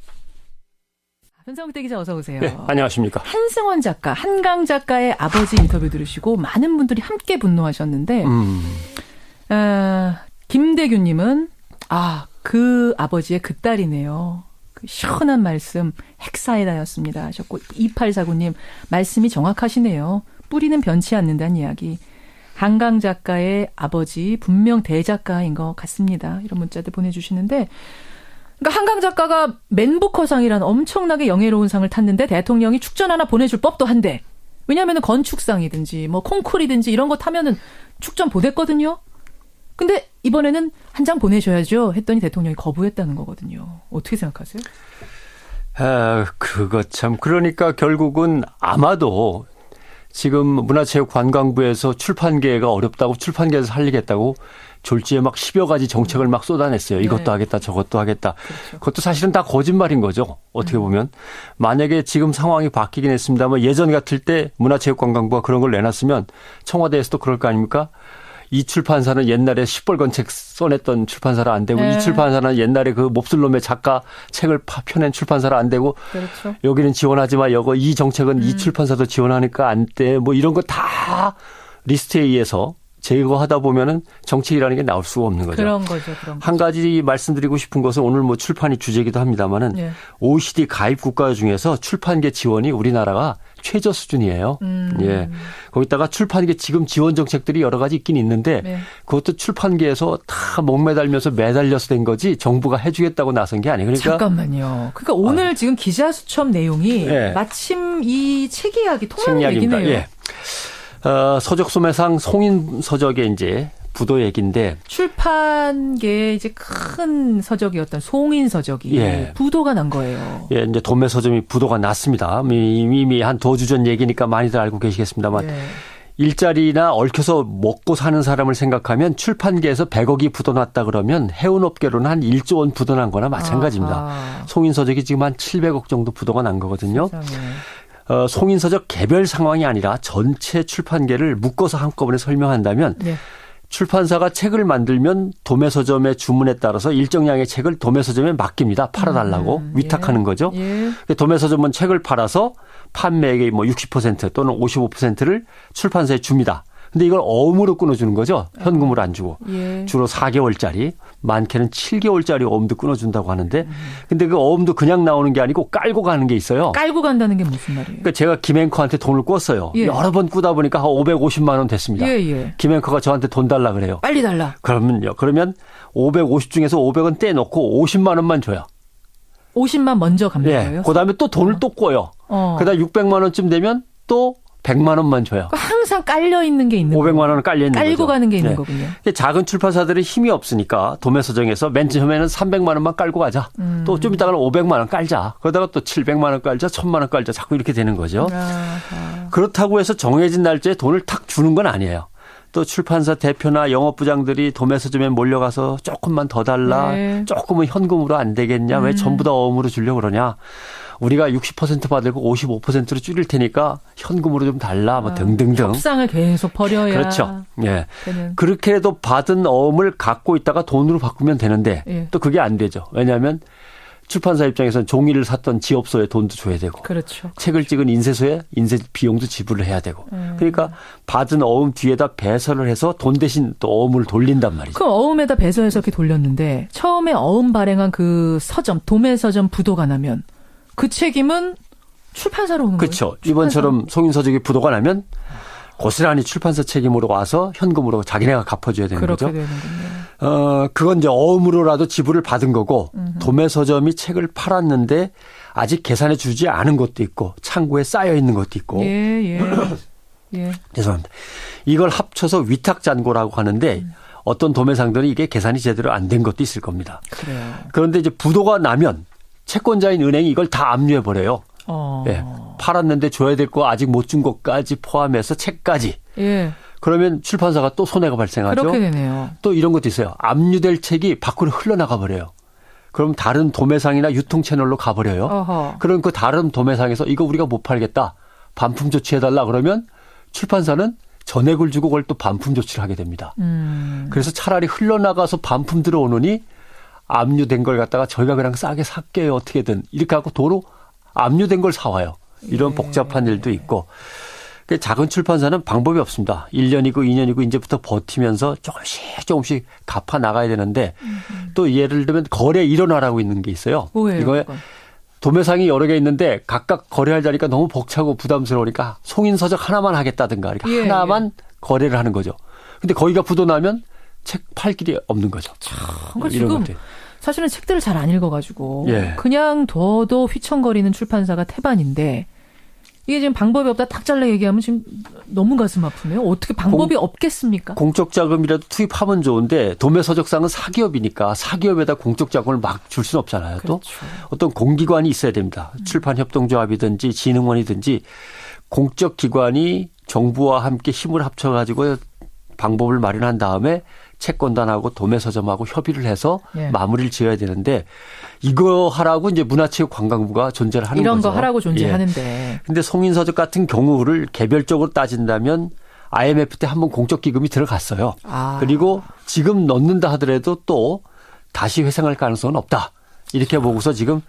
A: 변상욱대 기자 어서 오세요.
L: 네, 안녕하십니까.
A: 한승원 작가, 한강 작가의 아버지 인터뷰 들으시고 많은 분들이 함께 분노하셨는데 김대규님은 그 아버지의 그 딸이네요. 그 시원한 말씀 핵사이다였습니다 하셨고 2849님 말씀이 정확하시네요. 뿌리는 변치 않는다는 이야기. 한강 작가의 아버지 분명 대작가인 것 같습니다. 이런 문자들 보내주시는데 그러니까 한강 작가가 맨부커상이라는 엄청나게 영예로운 상을 탔는데 대통령이 축전 하나 보내줄 법도 한데 왜냐하면 건축상이든지 뭐 콩쿨이든지 이런 거 타면은 축전 보냈거든요. 근데 이번에는 한 장 보내셔야죠 했더니 대통령이 거부했다는 거거든요. 어떻게 생각하세요?
L: 그거 참 그러니까 결국은 아마도 지금 문화체육관광부에서 출판계가 어렵다고 출판계에서 살리겠다고 졸지에 막 10여 가지 정책을 막 쏟아냈어요. 이것도 하겠다 저것도 하겠다. 그렇죠. 그것도 사실은 다 거짓말인 거죠. 어떻게 보면. 만약에 지금 상황이 바뀌긴 했습니다만 예전 같을 때 문화체육관광부가 그런 걸 내놨으면 청와대에서도 그럴 거 아닙니까? 이 출판사는 옛날에 시뻘건 책 써냈던 출판사라 안 되고 이 출판사는 옛날에 그 몹쓸놈의 작가 책을 펴낸 출판사라 안 되고
A: 그렇죠.
L: 여기는 지원하지 마. 이 정책은 이 출판사도 지원하니까 안 돼. 뭐 이런 거 다 리스트에 의해서 제거하다 보면은 정책이라는 게 나올 수가 없는 거죠.
A: 그런 거죠.
L: 한 가지 말씀드리고 싶은 것은 오늘 뭐 출판이 주제이기도 합니다만은 OECD 가입 국가 중에서 출판계 지원이 우리나라가 최저 수준이에요. 예. 거기다가 출판계 지금 지원 정책들이 여러 가지 있긴 있는데 그것도 출판계에서 다 목매달면서 매달려서 된 거지 정부가 해주겠다고 나선 게 아니에요. 그러니까
A: 잠깐만요. 그러니까 오늘 지금 기자 수첩 내용이 마침 이 책 이야기 통하는 얘기네요.
L: 예. 서적 소매상 송인 서적의 이제 부도 얘기인데
A: 출판계의 이제 큰 서적이었던 송인 서적이 부도가 난 거예요.
L: 예, 이제 도매 서점이 부도가 났습니다. 이미 한 도주 전 얘기니까 많이들 알고 계시겠습니다만 일자리나 얽혀서 먹고 사는 사람을 생각하면 출판계에서 100억이 부도났다 그러면 해운업계로는 한 1조 원 부도난 거나 마찬가지입니다. 송인 서적이 지금 한 700억 정도 부도가 난 거거든요. 송인 서적 개별 상황이 아니라 전체 출판계를 묶어서 한꺼번에 설명한다면 출판사가 책을 만들면 도매서점의 주문에 따라서 일정량의 책을 도매서점에 맡깁니다. 팔아달라고 위탁하는 거죠. 도매서점은 책을 팔아서 판매액의 뭐 60% 또는 55%를 출판사에 줍니다. 근데 이걸 어음으로 끊어주는 거죠. 현금으로 안 주고. 주로 4개월짜리, 많게는 7개월짜리 어음도 끊어준다고 하는데 근데 그 어음도 그냥 나오는 게 아니고 깔고 가는 게 있어요.
A: 깔고 간다는 게 무슨 말이에요?
L: 그러니까 제가 김앵커한테 돈을 꿨어요. 여러 번 꾸다 보니까 한 550만 원 됐습니다. 김앵커가 저한테 돈 달라 그래요.
A: 빨리 달라.
L: 그러면 550 중에서 500원 떼놓고 50만 원만 줘요.
A: 50만 먼저 갑니다요?
L: 그다음에 또 돈을 또 꿔요. 그다음 600만 원쯤 되면 또 100만 원만 줘요.
A: 항상 깔려 있는 게 있는
L: 500만 원은 깔려 있는 거죠.
A: 깔고 가는 게 있는 거군요.
L: 작은 출판사들은 힘이 없으니까 도매서점에서 맨 처음에는 300만 원만 깔고 가자. 또 좀 이따가는 500만 원 깔자. 그러다가 또 700만 원 깔자, 1000만 원 깔자. 자꾸 이렇게 되는 거죠. 그렇다고 해서 정해진 날짜에 돈을 탁 주는 건 아니에요. 또 출판사 대표나 영업부장들이 도매서점에 몰려가서 조금만 더 달라. 네. 조금은 현금으로 안 되겠냐. 왜 전부 다 어음으로 주려고 그러냐. 우리가 60% 받을 거 55%로 줄일 테니까 현금으로 좀 달라. 뭐 등등등.
A: 협상을 계속 벌여야.
L: 그렇죠. 예. 그렇게라도 받은 어음을 갖고 있다가 돈으로 바꾸면 되는데 예. 또 그게 안 되죠. 왜냐하면 출판사 입장에서는 종이를 샀던 지업소에 돈도 줘야 되고
A: 그렇죠.
L: 책을 찍은 인쇄소에 인쇄 비용도 지불을 해야 되고 그러니까 받은 어음 뒤에다 배설을 해서 돈 대신 또 어음을 돌린단 말이죠.
A: 그 어음에다 배설해서 이렇게 돌렸는데 처음에 어음 발행한 그 서점 도매서점 부도가 나면 그 책임은 출판사로 오는
L: 그렇죠.
A: 거예요?
L: 그렇죠. 이번처럼 송인서적이 부도가 나면 고스란히 출판사 책임으로 와서 현금으로 자기네가 갚아줘야 되는 거죠.
A: 그렇게 되는군요.
L: 그건 이제 어음으로라도 지불을 받은 거고 도매서점이 책을 팔았는데 아직 계산해 주지 않은 것도 있고 창고에 쌓여 있는 것도 있고.
A: 예.
L: 죄송합니다. 이걸 합쳐서 위탁잔고라고 하는데 어떤 도매상들은 이게 계산이 제대로 안 된 것도 있을 겁니다.
A: 그래요.
L: 그런데 이제 부도가 나면 채권자인 은행이 이걸 다 압류해 버려요. 예. 팔았는데 줘야 될 거 아직 못 준 것까지 포함해서 책까지.
A: 예.
L: 그러면 출판사가 또 손해가 발생하죠.
A: 그렇게 되네요.
L: 또 이런 것도 있어요. 압류될 책이 밖으로 흘러나가 버려요. 그럼 다른 도매상이나 유통 채널로 가버려요.
A: 어허.
L: 그럼 그 다른 도매상에서 이거 우리가 못 팔겠다. 반품 조치해달라 그러면 출판사는 전액을 주고 그걸 또 반품 조치를 하게 됩니다. 그래서 차라리 흘러나가서 반품 들어오느니 압류된 걸 갖다가 저희가 그냥 싸게 살게요. 어떻게든. 이렇게 하고 도로 압류된 걸 사와요. 이런 복잡한 일도 있고. 작은 출판사는 방법이 없습니다. 1년이고 2년이고 이제부터 버티면서 조금씩 갚아 나가야 되는데 또 예를 들면 거래 일원화라고 있는 게 있어요.
A: 뭐예요?
L: 이거에 도매상이 여러 개 있는데 각각 거래할 자리가 너무 벅차고 부담스러우니까 송인서적 하나만 하겠다든가 그러니까 하나만 거래를 하는 거죠. 근데 거기가 부도나면 책 팔 길이 없는 거죠.
A: 그러니까 지금 것들. 사실은 책들을 잘 안 읽어가지고 그냥 둬도 휘청거리는 출판사가 태반인데 이게 지금 방법이 없다 딱 잘라 얘기하면 지금 너무 가슴 아프네요. 어떻게 방법이 없겠습니까?
L: 공적 자금이라도 투입하면 좋은데 도매서적상은 사기업이니까 사기업에다 공적 자금을 막 줄 수는 없잖아요.
A: 그렇죠.
L: 또 어떤 공기관이 있어야 됩니다. 출판협동조합이든지 진흥원이든지 공적 기관이 정부와 함께 힘을 합쳐가지고 방법을 마련한 다음에 채권단하고 도매서점하고 협의를 해서 마무리를 지어야 되는데 이거 하라고 이제 문화체육관광부가 존재를 하는
A: 이런
L: 거죠.
A: 거 하라고 존재하는데.
L: 근데 송인서적 같은 경우를 개별적으로 따진다면 IMF 때 한번 공적 기금이 들어갔어요. 그리고 지금 넣는다 하더라도 또 다시 회생할 가능성은 없다. 이렇게 보고서 지금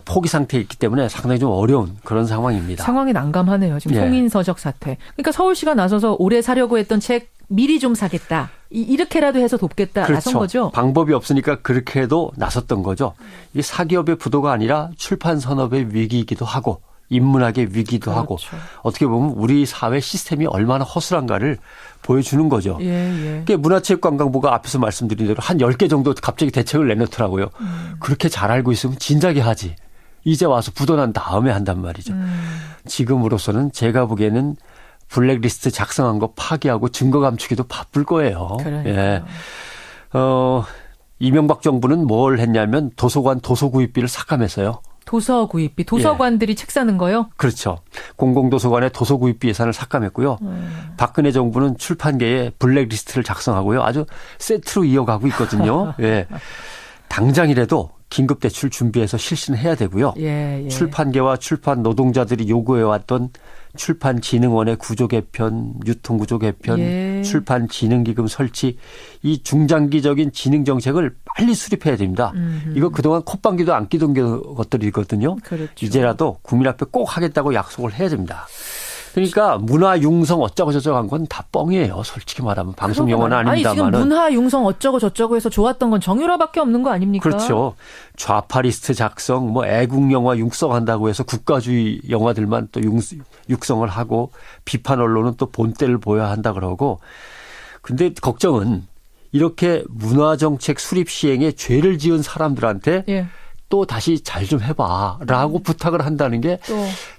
L: 포기 상태에 있기 때문에 상당히 좀 어려운 그런 상황입니다.
A: 상황이 난감하네요. 지금 송인서적 사태. 그러니까 서울시가 나서서 올해 사려고 했던 책 미리 좀 사겠다. 이렇게라도 해서 돕겠다.
L: 그렇죠.
A: 나선 거죠.
L: 방법이 없으니까 그렇게 해도 나섰던 거죠. 이게 사기업의 부도가 아니라 출판 산업의 위기이기도 하고 인문학의 위기도 하고 어떻게 보면 우리 사회 시스템이 얼마나 허술한가를 보여주는 거죠. 그게 문화체육관광부가 앞에서 말씀드린 대로 한 10개 정도 갑자기 대책을 내놓더라고요. 그렇게 잘 알고 있으면 진작에 하지. 이제 와서 부도 난 다음에 한단 말이죠. 지금으로서는 제가 보기에는 블랙리스트 작성한 거 파기하고 증거 감추기도 바쁠 거예요. 예. 이명박 정부는 뭘 했냐면 도서관 도서 구입비를 삭감했어요.
A: 도서 구입비. 도서관들이 책 사는 거요?
L: 그렇죠. 공공도서관의 도서 구입비 예산을 삭감했고요. 박근혜 정부는 출판계에 블랙리스트를 작성하고요. 아주 세트로 이어가고 있거든요. 예. 당장이라도 긴급대출 준비해서 실시는 해야 되고요. 출판계와 출판 노동자들이 요구해왔던 출판진흥원의 구조 개편, 유통구조 개편, 출판진흥기금 설치 이 중장기적인 진흥 정책을 빨리 수립해야 됩니다. 이거 그동안 콧방귀도 안 끼던 것들이거든요.
A: 그렇죠.
L: 이제라도 국민 앞에 꼭 하겠다고 약속을 해야 됩니다. 그러니까 문화 융성 어쩌고 저쩌고 한 건 다 뻥이에요. 솔직히 말하면 방송 용어는 아닙니다만은.
A: 아니 지금 문화 융성 어쩌고 저쩌고 해서 좋았던 건 정유라밖에 없는 거 아닙니까?
L: 그렇죠. 좌파 리스트 작성, 뭐 애국 영화 육성한다고 해서 국가주의 영화들만 또 육성을 하고 비판 언론은 또 본때를 보여야 한다 그러고. 근데 걱정은 이렇게 문화 정책 수립 시행에 죄를 지은 사람들한테 또 다시 잘 좀 해봐라고 부탁을 한다는 게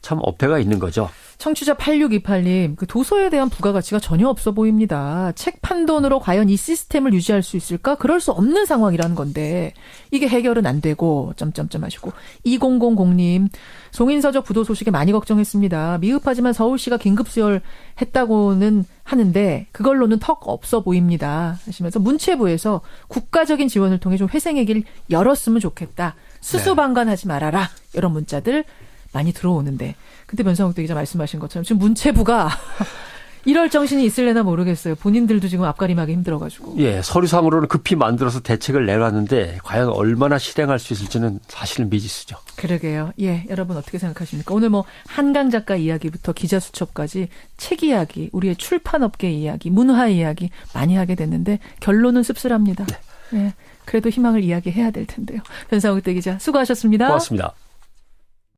L: 참 어폐가 있는 거죠.
A: 청취자 8628님, 그 도서에 대한 부가가치가 전혀 없어 보입니다. 책 판 돈으로 과연 이 시스템을 유지할 수 있을까? 그럴 수 없는 상황이라는 건데 이게 해결은 안 되고 점점점 하시고 2000님, 송인서적 부도 소식에 많이 걱정했습니다. 미흡하지만 서울시가 긴급 수혈했다고는 하는데 그걸로는 턱 없어 보입니다 하시면서 문체부에서 국가적인 지원을 통해 좀 회생의 길 열었으면 좋겠다. 수수방관하지 말아라. 이런 문자들 많이 들어오는데 근데 변상욱 기자 말씀하신 것처럼 지금 문체부가 이럴 정신이 있을래나 모르겠어요. 본인들도 지금 앞가림하기 힘들어가지고.
L: 예, 서류상으로는 급히 만들어서 대책을 내놨는데 과연 얼마나 실행할 수 있을지는 사실은 미지수죠.
A: 그러게요. 예, 여러분 어떻게 생각하십니까? 오늘 뭐 한강 작가 이야기부터 기자 수첩까지 책 이야기, 우리의 출판업계 이야기, 문화 이야기 많이 하게 됐는데 결론은 씁쓸합니다. 네. 예, 그래도 희망을 이야기해야 될 텐데요. 변상욱 기자 수고하셨습니다.
L: 고맙습니다.